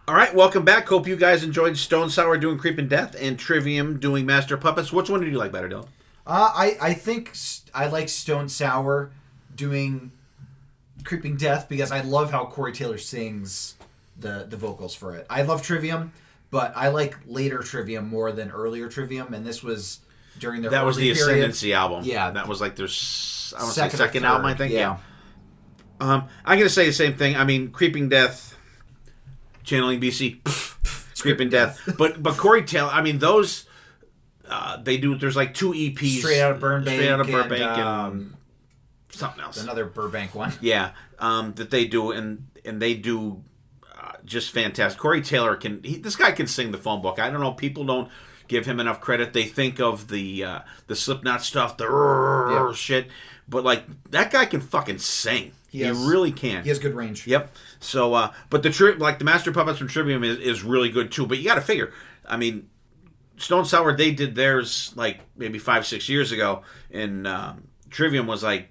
All right, welcome back. Hope you guys enjoyed Stone Sour doing Creeping Death and Trivium doing Master Puppets. Which one did you like better, Dylan? I think I like Stone Sour doing Creeping Death because I love how Corey Taylor sings the vocals for it. I love Trivium, but I like later Trivium more than earlier Trivium, and this was during their That was the period. Ascendancy album. Yeah. That was like their Second album, I think. Yeah. I'm going to say the same thing. I mean, Creeping Death, Channeling BC, Creeping Death. But Corey Taylor, I mean, those, they do, there's like 2 EPs. Straight Out of Burbank. And something else. Another Burbank one. Yeah, that they do, and they do just fantastic. Corey Taylor this guy can sing the phone book. I don't know, people don't give him enough credit. They think of the Slipknot stuff, the shit, but like that guy can fucking sing. He really can. He has good range. Yep. So, but the Master Puppets from Trivium is really good too. But you got to figure, I mean, Stone Sour, they did theirs like maybe 5-6 years ago, and Trivium was like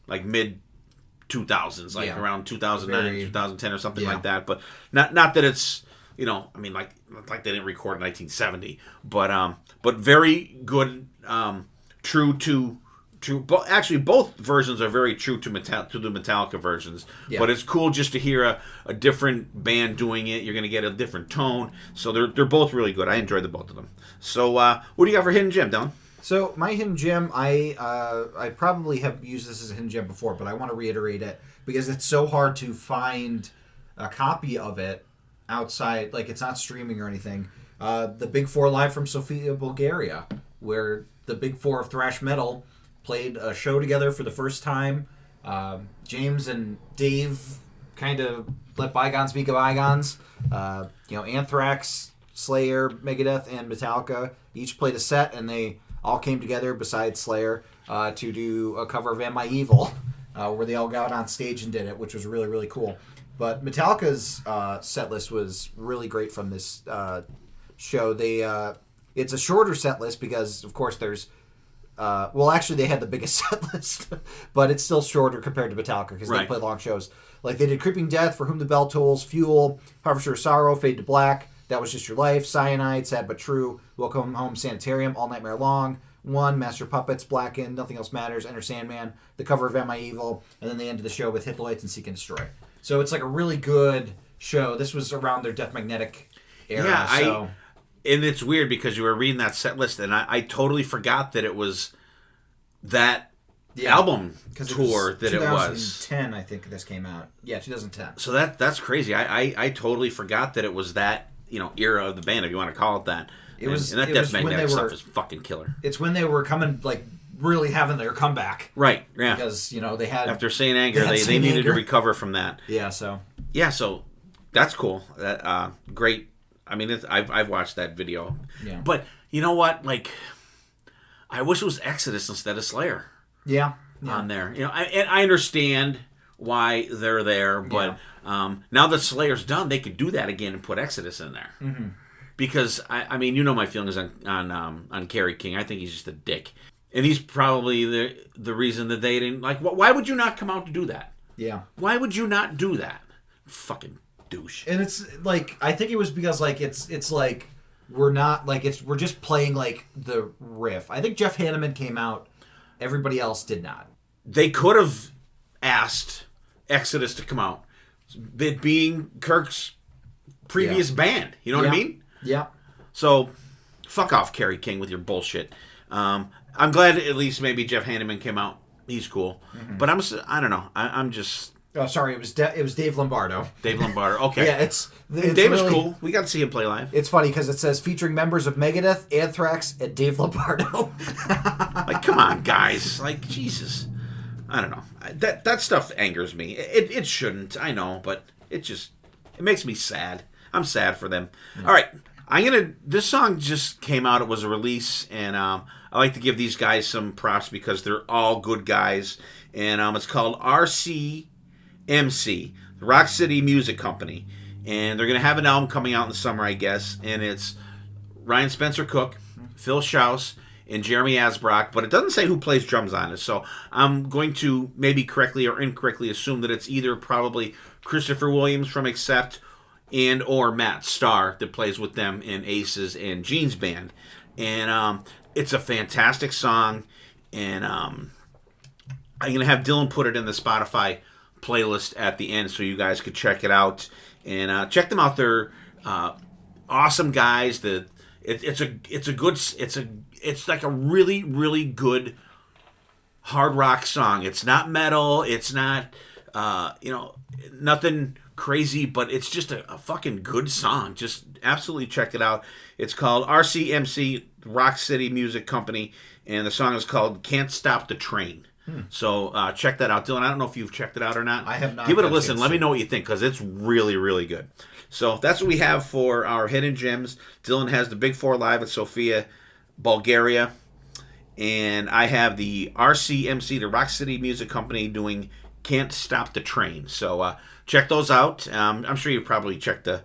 mid 2000s, like around 2009, 2010 or something like that. But not that it's, you know, I mean, like they didn't record in 1970, but very good, true to. Actually, both versions are very true to the Metallica versions. Yeah. But it's cool just to hear a different band doing it. You're going to get a different tone. So they're both really good. I enjoyed the both of them. So what do you got for Hidden Gem, Dylan? So my Hidden Gem, I probably have used this as a Hidden Gem before, but I want to reiterate it because it's so hard to find a copy of it outside. Like, it's not streaming or anything. The Big Four live from Sofia, Bulgaria, where the Big Four of thrash metal played a show together for the first time. James and Dave kind of let bygones be bygones. Anthrax, Slayer, Megadeth, and Metallica each played a set, and they all came together, besides Slayer, to do a cover of Am I Evil, where they all got on stage and did it, which was really, really cool. But Metallica's set list was really great from this show. It's a shorter set list because, of course, there's actually, they had the biggest set list, but it's still shorter compared to Metallica because they play long shows. Like, they did Creeping Death, For Whom the Bell Tolls, Fuel, Harvester of Sorrow, Fade to Black, That Was Just Your Life, Cyanide, Sad But True, Welcome Home Sanitarium, All Nightmare Long, One, Master Puppets, Blackened, Nothing Else Matters, Enter Sandman, the cover of Am I Evil, and then they ended the show with Hit the Lights and Seek and Destroy. So it's like a really good show. This was around their Death Magnetic era. And it's weird because you were reading that set list, and I totally forgot that it was that album tour that it was. 2010, I think this came out. Yeah, 2010. So that's crazy. I totally forgot that it was that, era of the band, if you want to call it that. And that Death Magnetic stuff is fucking killer. It's when they were coming, like, really having their comeback. Right, yeah. Because, they had... After Saint Anger, they needed to recover from that. Yeah, so... Yeah, so that's cool. That great... I mean, I've watched that video. Yeah. But you know what? Like, I wish it was Exodus instead of Slayer. Yeah. On there. And I understand why they're there, but now that Slayer's done, they could do that again and put Exodus in there. Mm-hmm. Because, I mean, you know my feelings on Kerry King. I think he's just a dick. And he's probably the reason that they didn't... Like, why would you not come out to do that? Yeah. Why would you not do that? Fucking douche. And it's like, I think it was because like it's like we're not like we're just playing like the riff. I think Jeff Hanneman came out, everybody else did not. They could have asked Exodus to come out, it being Kirk's previous band. You know what I mean? Yeah. So fuck off, Kerry King, with your bullshit. I'm glad at least maybe Jeff Hanneman came out. He's cool, but I don't know. I'm just. Oh, sorry. It was Dave Lombardo. Dave Lombardo. Okay. Yeah, it's Dave is cool. We got to see him play live. It's funny because it says featuring members of Megadeth, Anthrax, and Dave Lombardo. Like, come on, guys. Like, Jesus. I don't know. That stuff angers me. It shouldn't. I know, but it makes me sad. I'm sad for them. Yeah. All right. This song just came out. It was a release, and I like to give these guys some props because they're all good guys. And it's called RCMC, the Rock City Music Company. And they're going to have an album coming out in the summer, I guess. And it's Ryan Spencer Cook, Phil Schaus, and Jeremy Asbrock. But it doesn't say who plays drums on it. So I'm going to maybe correctly or incorrectly assume that it's either probably Christopher Williams from Accept and or Matt Starr that plays with them in Aces and Gene's band. And it's a fantastic song. And I'm going to have Dylan put it in the Spotify playlist at the end so you guys could check it out. And check them out. They're awesome guys. It's like a really, really good hard rock song. It's not metal. It's not, nothing crazy, but it's just a fucking good song. Just absolutely check it out. It's called RCMC, Rock City Music Company, and the song is called Can't Stop the Train. So check that out. Dylan, I don't know if you've checked it out or not. I have not. Give it a listen. Let me know what you think, because it's really, really good. So that's what we have for our Hidden Gems. Dylan has the Big Four live at Sofia, Bulgaria. And I have the RCMC, the Rock City Music Company, doing Can't Stop the Train. So check those out. I'm sure you've probably checked the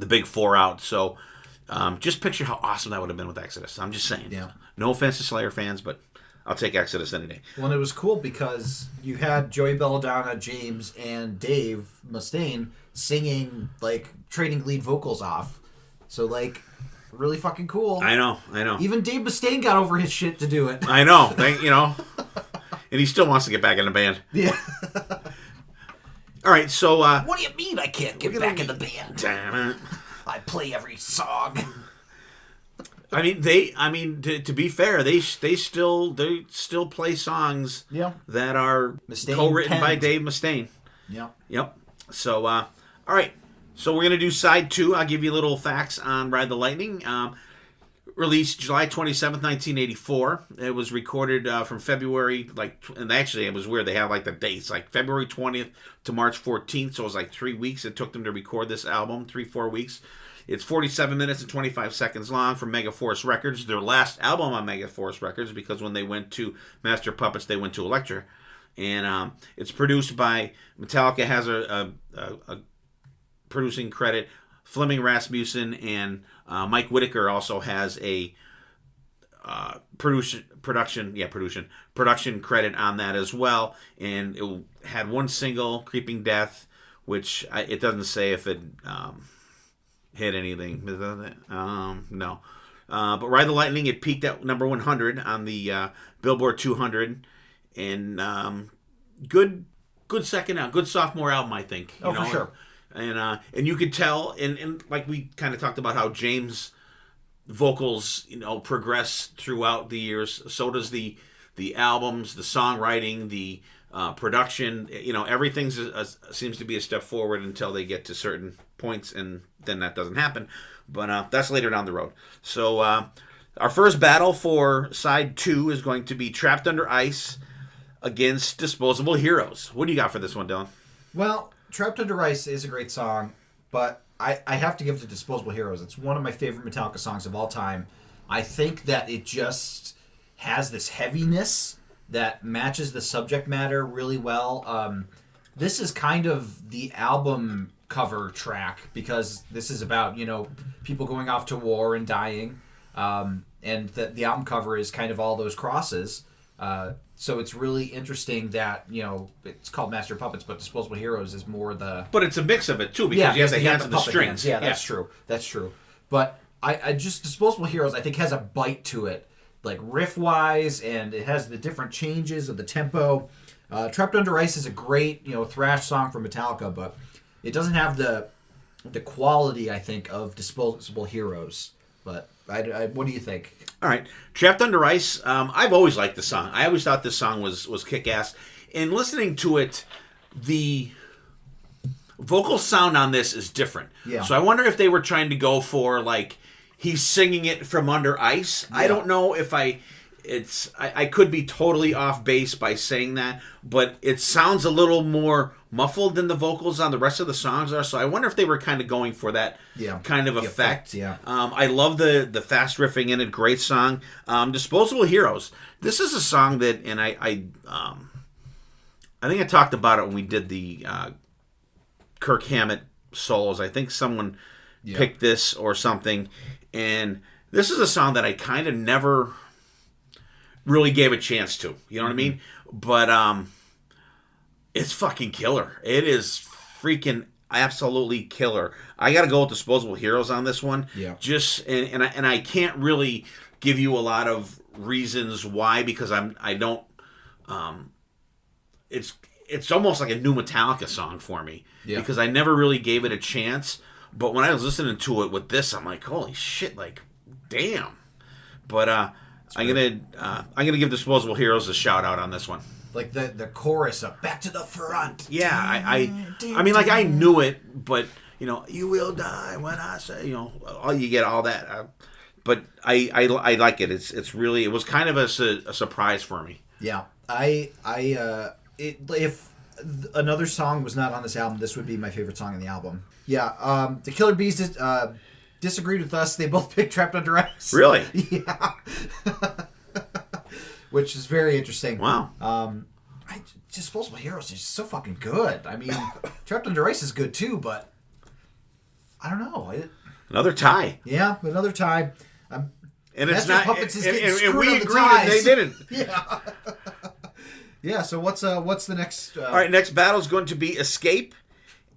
Big Four out. So just picture how awesome that would have been with Exodus. I'm just saying. Yeah. No offense to Slayer fans, but I'll take Exodus any day. Well, and it was cool because you had Joey Belladonna, James, and Dave Mustaine singing, like, trading lead vocals off. So, like, really fucking cool. I know. Even Dave Mustaine got over his shit to do it. I know. And he still wants to get back in the band. Yeah. All right, so... What do you mean I can't get back in the band? Damn it. I play every song. I mean, to be fair, they still play songs that are Mustaine co-written by penned. Dave Mustaine. Yeah. Yep. So, all right. So we're gonna do side 2. I'll give you little facts on Ride the Lightning. Released July 27th, 1984. It was recorded from February, and actually it was weird. They have like the dates, like February 20th to March 14th. So it was like 3 weeks it took them to record this album, 3-4 weeks. It's 47 minutes and 25 seconds long from Megaforce Records, their last album on Megaforce Records, because when they went to Master Puppets, they went to Elektra. And it's produced by Metallica, has a producing credit. Fleming Rasmussen and Mike Whitaker also has a production credit on that as well. And it had one single, Creeping Death, which it doesn't say if it hit anything. No. But Ride the Lightning, it peaked at number 100 on the Billboard 200. And good second out, good sophomore album, I think. For sure. And you could tell, and like we kind of talked about how James' vocals, progress throughout the years. So does the albums, the songwriting, the production. Everything seems to be a step forward until they get to certain points, and then that doesn't happen. But that's later down the road. So our first battle for side 2 is going to be Trapped Under Ice against Disposable Heroes. What do you got for this one, Dylan? Well, Trapped Under Ice is a great song, but I have to give it to Disposable Heroes. It's one of my favorite Metallica songs of all time. I think that it just has this heaviness that matches the subject matter really well. This is kind of the album cover track, because this is about, people going off to war and dying. And the album cover is kind of all those crosses. So it's really interesting that, it's called Master Puppets, but Disposable Heroes is more the... But it's a mix of it, too, because you have the hands and the strings. Hands. Yeah, that's true. That's true. But I just... Disposable Heroes, I think, has a bite to it, like riff-wise, and it has the different changes of the tempo. Trapped Under Ice is a great, thrash song from Metallica, but it doesn't have the quality, I think, of Disposable Heroes. But what do you think? All right. Trapped Under Ice, I've always liked the song. I always thought this song was kick-ass. And listening to it, the vocal sound on this is different. Yeah. So I wonder if they were trying to go for, like, he's singing it from under ice. Yeah. I don't know if I could be totally off base by saying that, but it sounds a little more muffled than the vocals on the rest of the songs are. So I wonder if they were kind of going for that kind of effect. Yeah. I love the fast riffing in it. Great song. Disposable Heroes. This is a song that, and I think I talked about it when we did the Kirk Hammett solos. I think someone picked this or something, and this is a song that I kind of never really gave a chance to. You know what I mean? But it's fucking killer. It is freaking absolutely killer. I got to go with Disposable Heroes on this one. Yeah. And I can't really give you a lot of reasons why, because I don't. It's almost like a new Metallica song for me, because I never really gave it a chance. But when I was listening to it with this, I'm like, holy shit, like, damn. But I'm gonna give Disposable Heroes a shout out on this one. Like the chorus of "Back to the Front." Yeah, I mean, like, I knew it, but you will die when I say, you get all that. But I like it. It was kind of a surprise for me. Yeah, if another song was not on this album, this would be my favorite song on the album. Yeah, the Killer Bees disagreed with us. They both picked "Trapped Under Ice." Really? Yeah. Which is very interesting. Wow. Disposable Heroes is just so fucking good. I mean, Trapped Under Ice is good too, but I don't know. Another tie. Yeah, another tie. And it's Master not. Puppets is getting screwed we on the agreed, ties. and they didn't. Yeah. Yeah. So what's the next? All right, next battle is going to be Escape,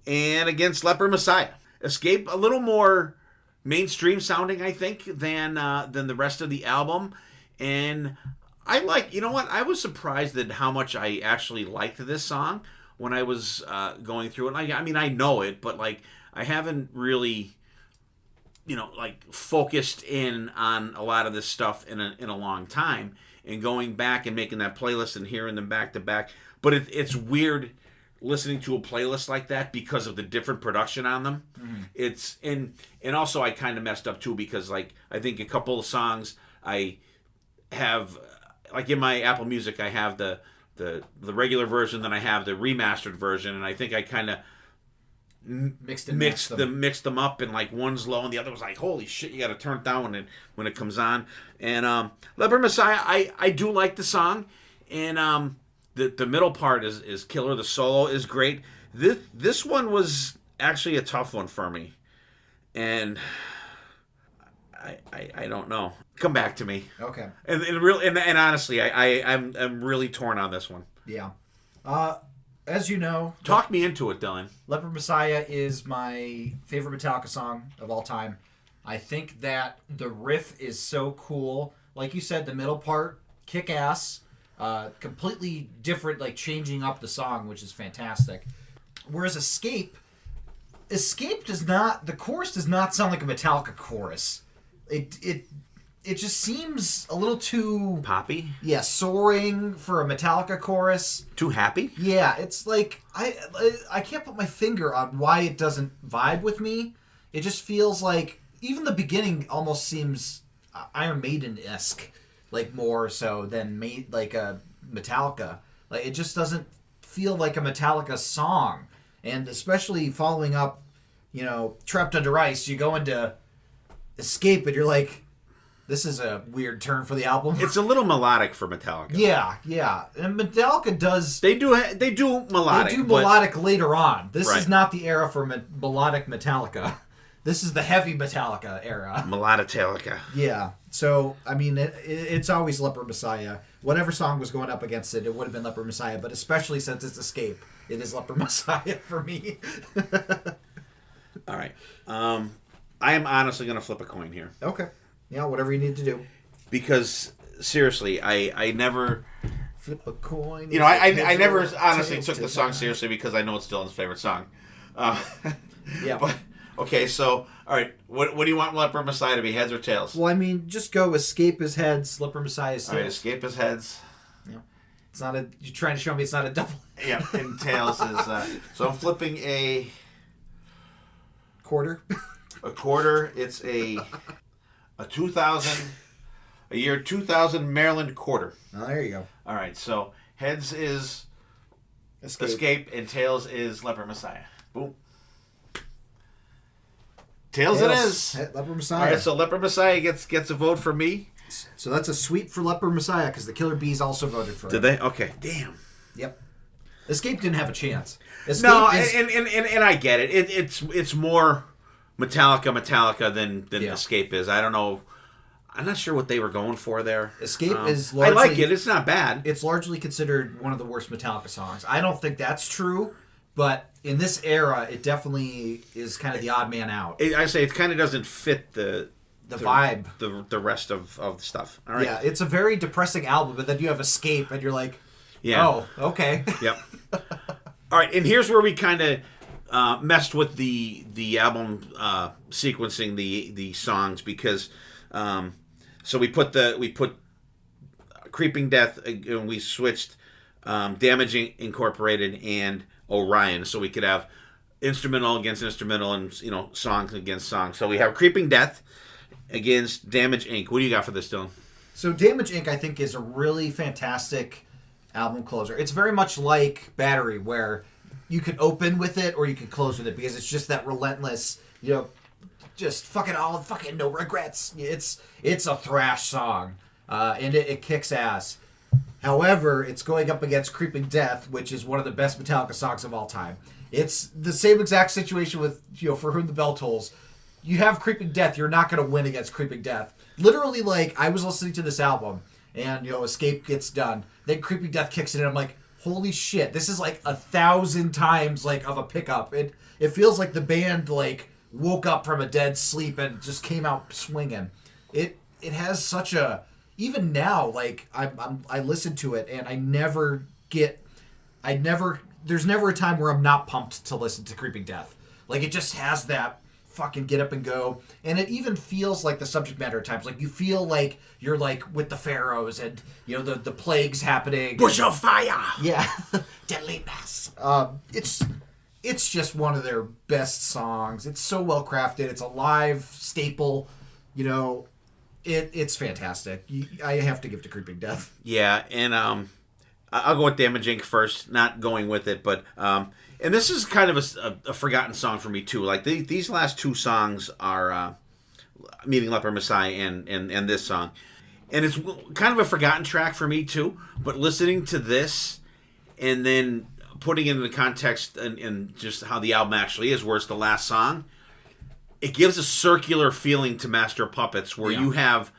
and against Leper Messiah. Escape, a little more mainstream sounding, I think, than the rest of the album, and I like. You know what? I was surprised at how much I actually liked this song when I was going through it. I mean, I know it, but like, I haven't really, like, focused in on a lot of this stuff in a long time, and going back and making that playlist and hearing them back to back. But it's weird listening to a playlist like that because of the different production on them. Mm-hmm. It's and also I kind of messed up too, because like, I think a couple of songs I have, like, in my Apple Music, I have the regular version, then I have the remastered version, and I think I kind of mixed them up, and like, one's low and the other was like, holy shit, you got to turn it down when it comes on. And Leper Messiah, I do like the song, and the middle part is killer. The solo is great. This one was actually a tough one for me, and I don't know. Come back to me. Okay. And honestly, I'm really torn on this one. Yeah. As you know, talk me into it, Dylan. Leper Messiah is my favorite Metallica song of all time. I think that the riff is so cool. Like you said, the middle part, kick ass. Completely different, like, changing up the song, which is fantastic. Whereas Escape does not, the chorus does not sound like a Metallica chorus. It just seems a little too poppy. Yeah, soaring for a Metallica chorus. Too happy. Yeah, it's like I can't put my finger on why it doesn't vibe with me. It just feels like even the beginning almost seems Iron Maiden-esque, like, more so than like a Metallica. Like, it just doesn't feel like a Metallica song. And especially following up, Trapped Under Ice, you go into Escape and you're like, this is a weird turn for the album. It's a little melodic for Metallica. Yeah. And Metallica does... They do melodic. They do melodic later on. This right. is not the era for melodic Metallica. This is the heavy Metallica era. Meloditalica. Yeah. So, I mean, it's always Leper Messiah. Whatever song was going up against it, it would have been Leper Messiah. But especially since it's Escape, it is Leper Messiah for me. All right. I am honestly going to flip a coin here. Okay. Yeah, whatever you need to do. Because, seriously, I never... Flip a coin. I never honestly took the song seriously, because I know it's Dylan's favorite song. Yeah. But, okay, so, all right, what do you want Leper Messiah to be, heads or tails? Well, I mean, just go Escape is heads, Leper Messiah is tails. All right, Escape is heads. Yeah. It's not you're trying to show me it's not a double. Yeah, and tails is, so I'm flipping a... Quarter? A quarter. It's a 2000 Maryland quarter. Oh, there you go. All right, so heads is Escape and tails is Leper Messiah. Boom. Tails it is. Leper Messiah. All right, so Leper Messiah gets a vote for me. So that's a sweep for Leper Messiah, because the Killer Bees also voted for it. Did they? Okay. Damn. Yep. Escape didn't have a chance. And I get it. It's more Metallica than Escape is. I don't know. I'm not sure what they were going for there. Escape is largely... I like it. It's not bad. It's largely considered one of the worst Metallica songs. I don't think that's true, But in this era, it definitely is kind of the odd man out. I say it kind of doesn't fit the vibe, the rest of the stuff. All right. Yeah, it's a very depressing album, but then you have Escape, and you're like, oh, okay. Yep. All right, and here's where we kind of messed with the album sequencing the songs because so we put Creeping Death and we switched Damage Incorporated and Orion, so we could have instrumental against instrumental and songs against songs. So we have Creeping Death against Damage Inc. What do you got for this, Dylan? So Damage Inc. I think is a really fantastic album closer. It's very much like Battery, where you can open with it or you can close with it because it's just that relentless, just fucking no regrets. It's a thrash song, and it kicks ass. However, it's going up against Creeping Death, which is one of the best Metallica songs of all time. It's the same exact situation with For Whom the Bell Tolls. You have Creeping Death, you're not going to win against Creeping Death. Literally, I was listening to this album, and, Escape gets done. Then Creeping Death kicks in, and I'm like, holy shit, this is 1,000 times, of a pickup. It feels like the band, woke up from a dead sleep and just came out swinging. It has such a... Even now, I listen to it, and there's never a time where I'm not pumped to listen to Creeping Death. It just has that fucking get up and go, and it even feels like the subject matter at times. You feel like you're with the pharaohs, and the plagues happening. Bush of fire. Yeah, deadly mass. It's just one of their best songs. It's so well crafted. It's a live staple. It's fantastic. I have to give to Creeping Death. Yeah, and I'll go with Damage Inc. first, not going with it, but and this is kind of a forgotten song for me too. These last two songs are Meeting Leper Messiah and this song, and it's kind of a forgotten track for me too. But listening to this and then putting it into context and just how the album actually is, where it's the last song, it gives a circular feeling to Master of Puppets, where you have,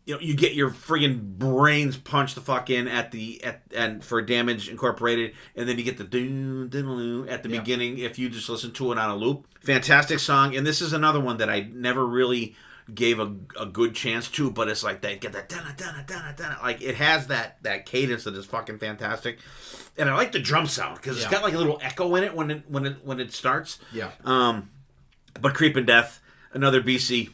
you get your friggin' brains punched the fuck in and for Damage Incorporated, and then you get the doo at the beginning if you just listen to it on a loop. Fantastic song, and this is another one that I never really gave a good chance to, but it's like that, get that dun-dun-dun-dun-dun. It has that cadence that is fucking fantastic, and I like the drum sound because it's got a little echo in it when it starts. Yeah. But Creeping Death, another BC,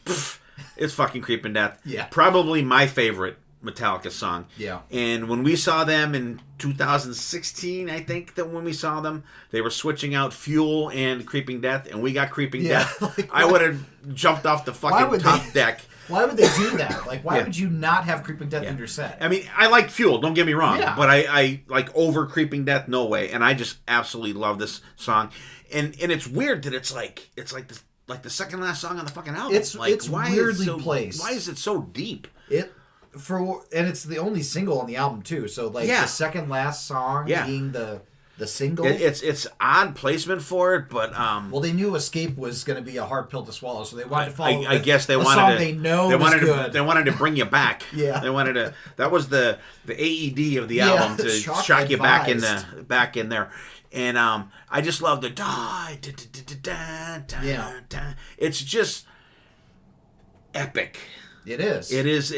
it's fucking Creeping Death. Yeah. Probably my favorite Metallica song. Yeah. And when we saw them in 2016, I think that when we saw them, they were switching out Fuel and Creeping Death, and we got Creeping Death. I would have jumped off the fucking top deck. Why would they do that? Why would you not have Creeping Death in your set? I mean, I like Fuel, don't get me wrong, but I like over Creeping Death, no way. And I just absolutely love this song. And it's weird that it's like the second last song on the fucking album. It's weirdly placed. Why is it so deep? And it's the only single on the album too. So the second last song being the single. It's odd placement for it, but well, they knew Escape was going to be a hard pill to swallow, so they wanted to follow. I guess they wanted song to. They know they wanted to. They wanted to bring you back. Yeah, they wanted to. That was the AED of the album to shock you back in there. And I just love the da. It's just epic. It is. It is.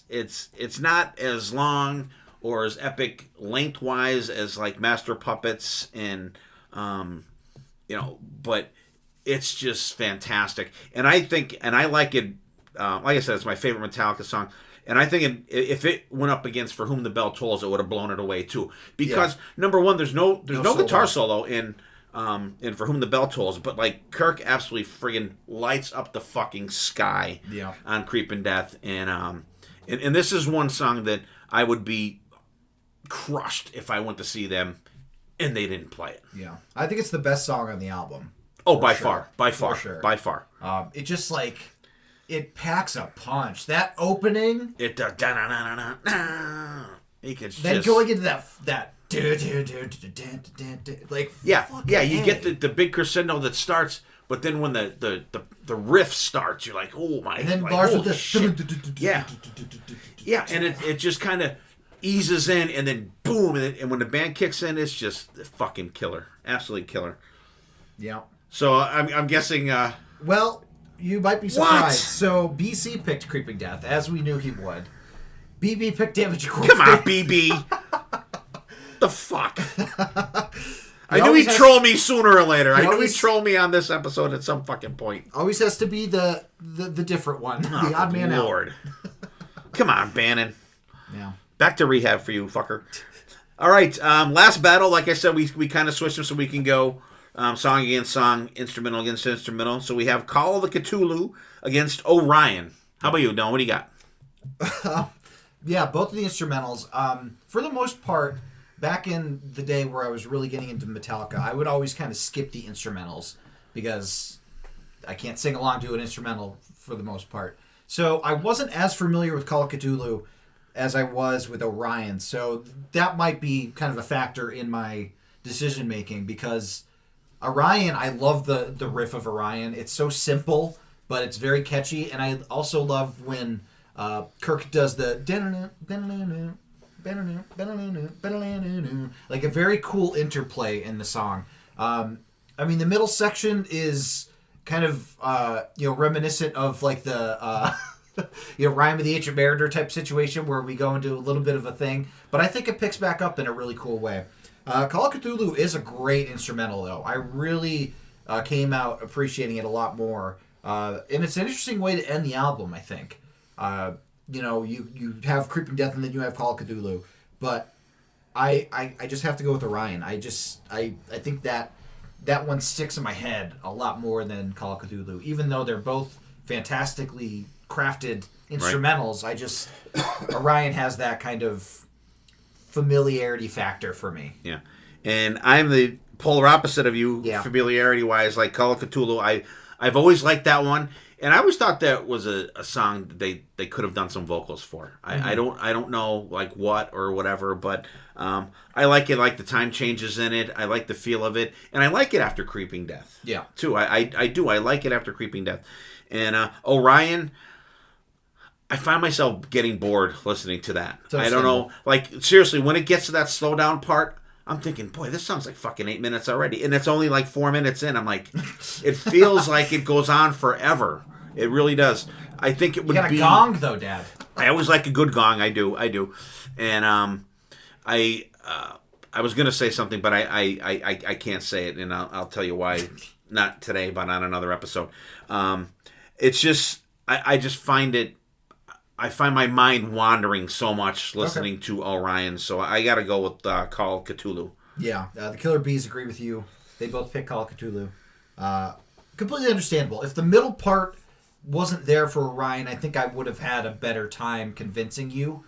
It's not as long or as epic lengthwise as Master Puppets and but it's just fantastic. And I think, and I like it. Like I said, it's my favorite Metallica song. And I think if it went up against For Whom the Bell Tolls, it would have blown it away too. Because number one, there's no guitar solo in For Whom the Bell Tolls, but Kirk absolutely friggin' lights up the fucking sky on Creeping Death, and this is one song that I would be crushed if I went to see them and they didn't play it. Yeah, I think it's the best song on the album. Oh, by far. By far. It just it packs a punch. That opening. It does. Then going into that. You get the big crescendo that starts, but then when the riff starts, you're like, oh my. And then Lars with the yeah, and it just kind of eases in, and then boom, and when the band kicks in, it's just fucking killer, absolutely killer. Yeah. So I'm guessing. Well, you might be surprised. What? So BC picked Creeping Death, as we knew he would. BB picked Damage Incorporated. Come on, BB. The fuck. I knew he'd troll me sooner or later. I knew he'd troll me on this episode at some fucking point. Always has to be the different one, the odd man out. Lord. Come on, Bannon. Yeah. Back to rehab for you, fucker. All right, last battle. Like I said, we kind of switched them so we can go song against song, instrumental against instrumental. So we have Call of the Cthulhu against Orion. How about you, Don? What do you got? Yeah, both of the instrumentals. For the most part, back in the day where I was really getting into Metallica, I would always kind of skip the instrumentals because I can't sing along to an instrumental for the most part. So I wasn't as familiar with Call of Cthulhu as I was with Orion. So that might be kind of a factor in my decision making because Orion, I love the riff of Orion. It's so simple, but it's very catchy. And I also love when Kirk does the like a very cool interplay in the song. I mean, the middle section is kind of reminiscent of like the Rime of the Ancient Mariner type situation where we go into a little bit of a thing, but I think it picks back up in a really cool way. Call of Cthulhu is a great instrumental, though. I really came out appreciating it a lot more, and it's an interesting way to end the album, I think. You have Creeping Death and then you have Call of Cthulhu, but I just have to go with Orion. I think that one sticks in my head a lot more than Call of Cthulhu, even though they're both fantastically crafted instrumentals. Right. Orion has that kind of familiarity factor for me. Yeah, and I'm the polar opposite of you, yeah. Familiarity wise. Like Call of Cthulhu, I've always liked that one. And I always thought that was a song that they could have done some vocals for. I don't know like what or whatever, but I like it. Like the time changes in it. I like the feel of it, and I like it after Creeping Death. Yeah, too. I do. I like it after Creeping Death, and Orion. I find myself getting bored listening to that. I don't know. Like seriously, when it gets to that slow down part, I'm thinking, boy, this sounds like fucking 8 minutes already, and it's only like 4 minutes in. I'm like, it feels like it goes on forever. It really does. I think it would be... You got a gong, though, Dad. I always like a good gong. I do. And I was going to say something, but I can't say it, and I'll tell you why. Not today, but on another episode. It's just... I just find it... I find my mind wandering so much listening to Orion, so I got to go with Call of Cthulhu. Yeah, the Killer Bees agree with you. They both pick Call of Cthulhu. Completely understandable. If the middle part wasn't there for Orion, I think I would have had a better time convincing you.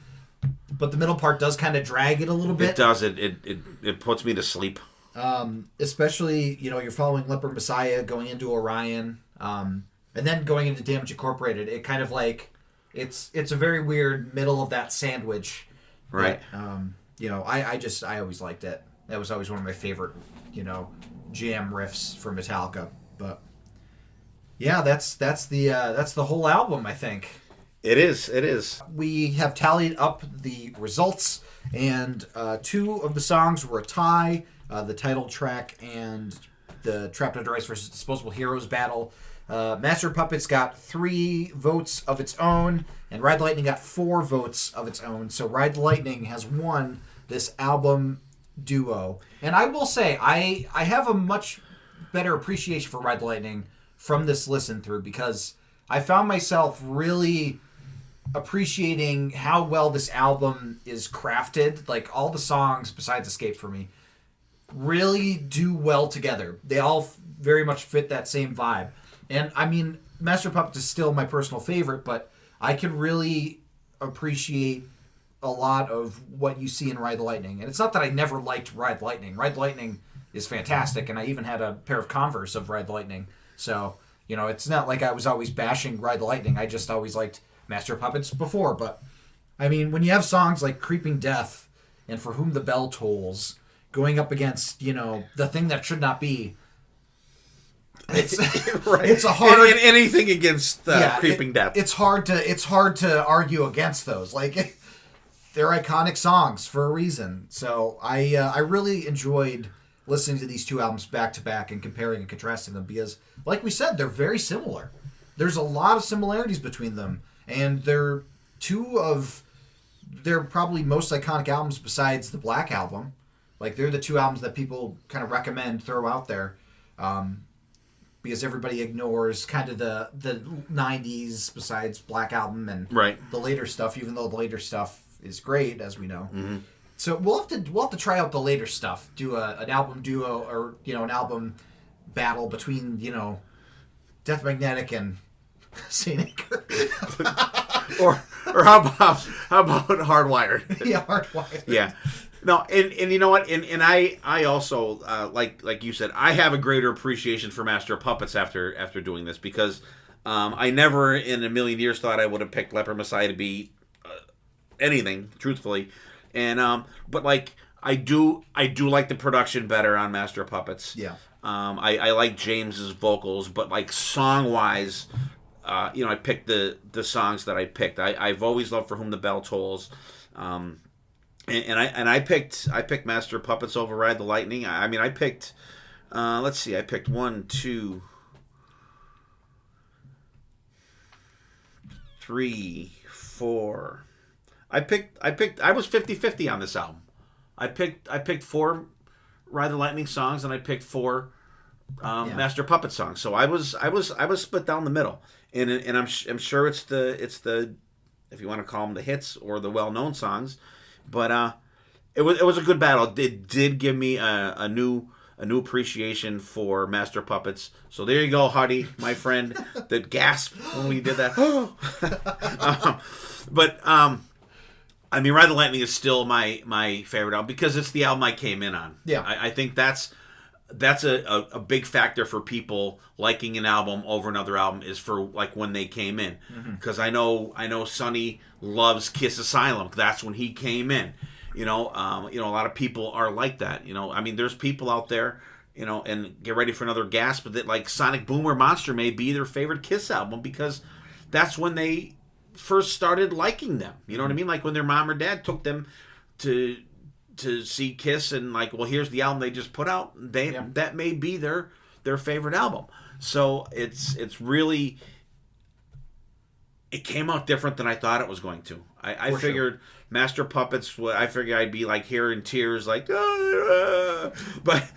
But the middle part does kind of drag it a little bit. It does. It puts me to sleep. Especially, you're following Leper Messiah going into Orion, and then going into Damage Incorporated. It kind of like it's a very weird middle of that sandwich. Right. But, I always liked it. That was always one of my favorite, jam riffs for Metallica. But yeah, that's the whole album, I think. It is. We have tallied up the results, and 2 of the songs were a tie. The title track and the Trapped Under Ice versus Disposable Heroes battle. Master of Puppets got 3 votes of its own, and Ride the Lightning got 4 votes of its own. So Ride the Lightning has won this album duo. And I will say, I have a much better appreciation for Ride the Lightning from this listen through, because I found myself really appreciating how well this album is crafted. Like, all the songs besides Escape for me really do well together. They all very much fit that same vibe. And I mean, Master of Puppets is still my personal favorite, but I can really appreciate a lot of what you see in Ride the Lightning. And it's not that I never liked Ride the Lightning. Ride the Lightning is fantastic, and I even had a pair of Converse of Ride the Lightning. So, it's not like I was always bashing Ride the Lightning. I just always liked Master of Puppets before. But, I mean, when you have songs like Creeping Death and For Whom the Bell Tolls going up against, The Thing That Should Not Be, it's right. It's a hard... And anything against Creeping Death. It's hard to argue against those. Like, they're iconic songs for a reason. So I really enjoyed listening to these two albums back to back and comparing and contrasting them because, like we said, they're very similar. There's a lot of similarities between them, and they're two of their probably most iconic albums besides the Black Album. Like, they're the two albums that people kind of recommend, throw out there, because everybody ignores kind of the 90s besides Black Album and the later stuff, even though the later stuff is great, as we know. Mm-hmm. So we'll have to try out the later stuff, do an album duo or an album battle between Death Magnetic and Saint Anger. or how about Hardwired? Yeah, Hardwired. Yeah. No, and you know what? And I also like you said, I have a greater appreciation for Master of Puppets after doing this because I never in a million years thought I would have picked Leper Messiah to be anything, truthfully. And but like I do like the production better on Master of Puppets. Yeah. I like James's vocals, but like song wise, I picked the songs that I picked. I've always loved For Whom the Bell Tolls. And I picked Master of Puppets over Ride the Lightning. I mean, I picked let's see, I picked 1, 2, 3, 4. I was 50-50 on this album. I picked 4 Ride the Lightning songs and I picked 4 Master of Puppets songs. So I was split down the middle. And I'm sure it's the if you want to call them the hits or the well-known songs. But it was a good battle. It did give me a new appreciation for Master Puppets. So there you go, Huddy, my friend, that gasped when we did that. I mean, Ride the Lightning is still my favorite album because it's the album I came in on. Yeah, I think that's a big factor for people liking an album over another album is for like when they came in, because I know Sonny loves Kiss Asylum. That's when he came in. A lot of people are like that. I mean, there's people out there, and get ready for another gasp, but that like Sonic Boom or Monster may be their favorite Kiss album because that's when they first started liking them. You know what I mean? Like when their mom or dad took them to see Kiss and like, well, here's the album they just put out. That may be their favorite album. So it's really, it came out different than I thought it was going to. I figured Master Puppets, I figured I'd be like here in tears, like, but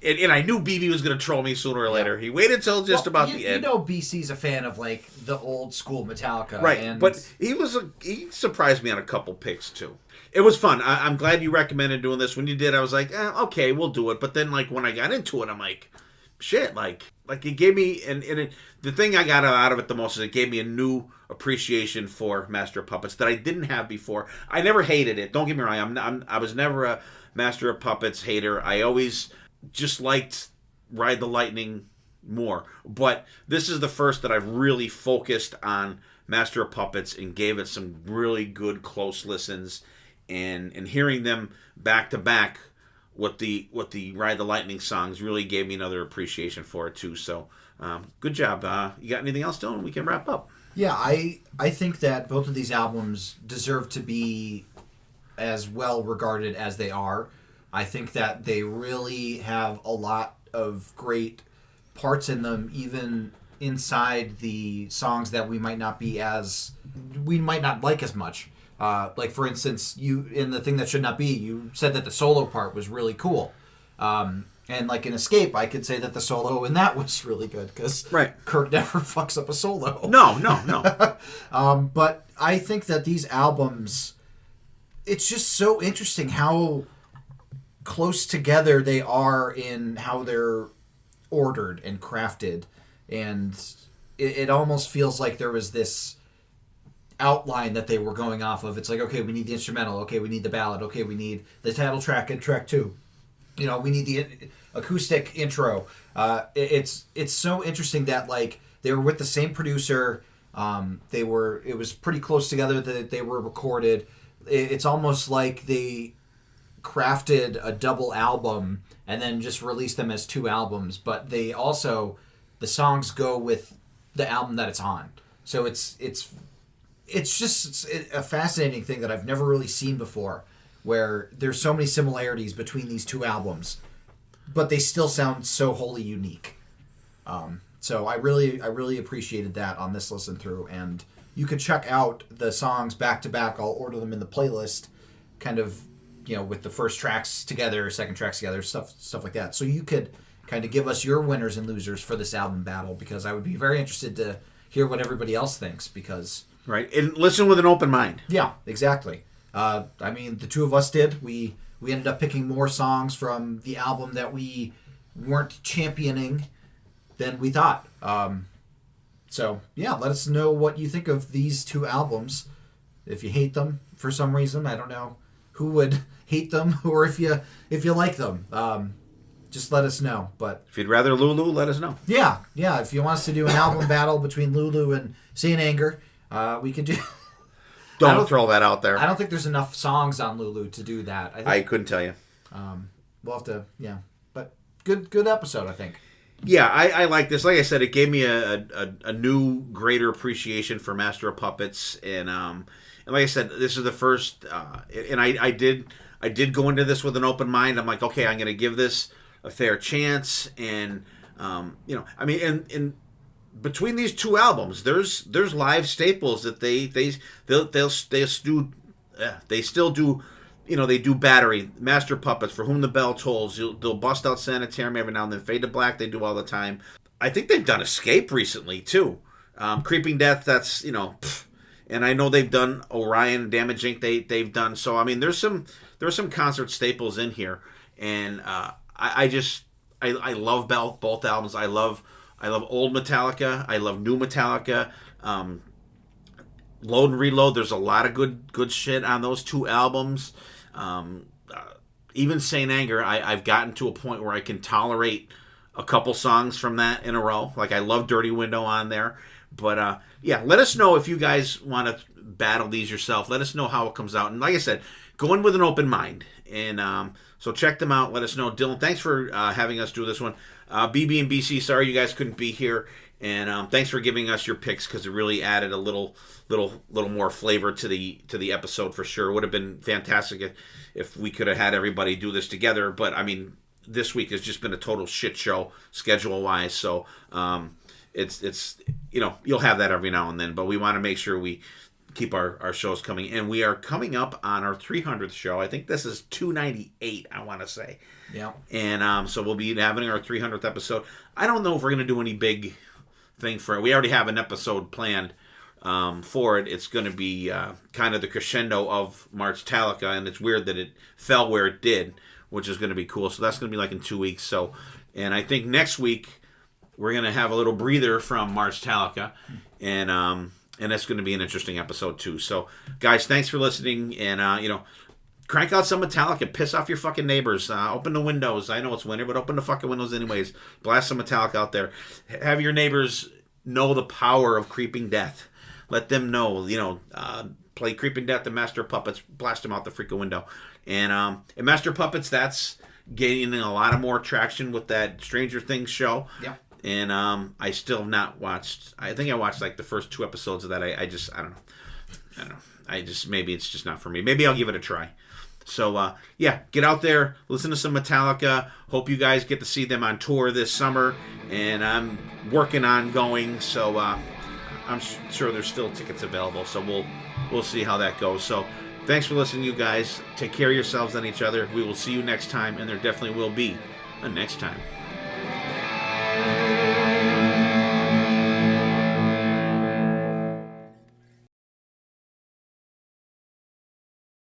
and I knew BB was going to troll me sooner or later. He waited till just about the end. BC's a fan of like the old school Metallica, right? But he surprised me on a couple picks too. It was fun. I'm glad you recommended doing this. When you did, I was like, okay, we'll do it. But then, like when I got into it, I'm like, shit, like it gave me the thing I got out of it the most is it gave me a new appreciation for Master of Puppets that I didn't have before. I never hated it. Don't get me wrong. I was never a Master of Puppets hater. I always just liked Ride the Lightning more. But this is the first that I've really focused on Master of Puppets and gave it some really good close listens, and hearing them back to back with the Ride the Lightning songs really gave me another appreciation for it too. So good job. You got anything else, Dylan? We can wrap up. Yeah, I think that both of these albums deserve to be as well regarded as they are. I think that they really have a lot of great parts in them, even inside the songs that we might not like as much. Like for instance, you in The Thing That Should Not Be, you said that the solo part was really cool. And like in Escape, I could say that the solo in that was really good because Kirk never fucks up a solo. No. But I think that these albums, it's just so interesting how close together they are in how they're ordered and crafted, and it almost feels like there was this outline that they were going off of. It's like, okay, we need the instrumental, okay, we need the ballad, okay, we need the title track and track 2, we need the acoustic intro. It's so interesting that like they were with the same producer. It was pretty close together that they were recorded. It's almost like they crafted a double album and then just released them as 2 albums, but they also, the songs go with the album that it's on. So it's it's just a fascinating thing that I've never really seen before, where there's so many similarities between these two albums, but they still sound so wholly unique. So I really appreciated that on this listen through, and you could check out the songs back to back. I'll order them in the playlist, kind of, with the first tracks together, second tracks together, stuff like that. So you could kind of give us your winners and losers for this album battle, because I would be very interested to hear what everybody else thinks, because... Right, and listen with an open mind. Yeah, exactly. The two of us did. We ended up picking more songs from the album that we weren't championing than we thought. So, yeah, let us know what you think of these two albums. If you hate them for some reason, I don't know who would hate them, or if you like them. Just let us know. But if you'd rather Lulu, let us know. Yeah. If you want us to do an album battle between Lulu and Saint Anger, we could do... Don't throw that out there. I don't think there's enough songs on Lulu to do that. I couldn't tell you. We'll have to, But good episode, I think. Yeah, I like this. Like I said, it gave me a new, greater appreciation for Master of Puppets, and like I said, this is the first, and I did go into this with an open mind. I'm like, okay, I'm going to give this a fair chance, and and between these two albums, there's live staples that they still do. They do Battery, Master Puppets, For Whom the Bell Tolls. They'll bust out Sanitarium every now and then. Fade to Black, they do all the time. I think they've done Escape recently too. Creeping Death, that's and I know they've done Orion, Damage Inc. They've done. So there's some concert staples in here, and I love both albums. I love old Metallica. I love new Metallica. Load and Reload. There's a lot of good shit on those two albums. Even Saint Anger, I've gotten to a point where I can tolerate a couple songs from that in a row. Like I love Dirty Window on there. But let us know if you guys want to battle these yourself. Let us know how it comes out. And like I said, go in with an open mind. And so check them out. Let us know. Dylan, thanks for having us do this one. BB and BC, sorry you guys couldn't be here. And thanks for giving us your picks, because it really added a little more flavor to the episode for sure. It would have been fantastic if we could have had everybody do this together. But this week has just been a total shit show schedule wise. So it's you'll have that every now and then. But we want to make sure we keep our shows coming, and we are coming up on our 300th show. I think this is 298. I want to say. Yeah. And so we'll be having our 300th episode. I don't know if we're gonna do any big thing for it. We already have an episode planned for it. It's going to be kind of the crescendo of March-tallica, and it's weird that it fell where it did, which is going to be cool. So that's going to be like in 2 weeks. So, and I think next week we're going to have a little breather from March-tallica, and that's going to be an interesting episode too. So, guys, thanks for listening, and crank out some Metallica. Piss off your fucking neighbors. Open the windows. I know it's winter, but open the fucking windows anyways. Blast some Metallica out there. Have your neighbors know the power of Creeping Death. Let them know, play Creeping Death and Master Puppets. Blast them out the freaking window. And Master Puppets, that's gaining a lot of more traction with that Stranger Things show. Yeah. And I still have not watched. I think I watched like the first 2 episodes of that. I don't know. Maybe it's just not for me. Maybe I'll give it a try. So, get out there, listen to some Metallica. Hope you guys get to see them on tour this summer. And I'm working on going, so I'm sure there's still tickets available. So we'll see how that goes. So thanks for listening, you guys. Take care of yourselves and each other. We will see you next time, and there definitely will be a next time.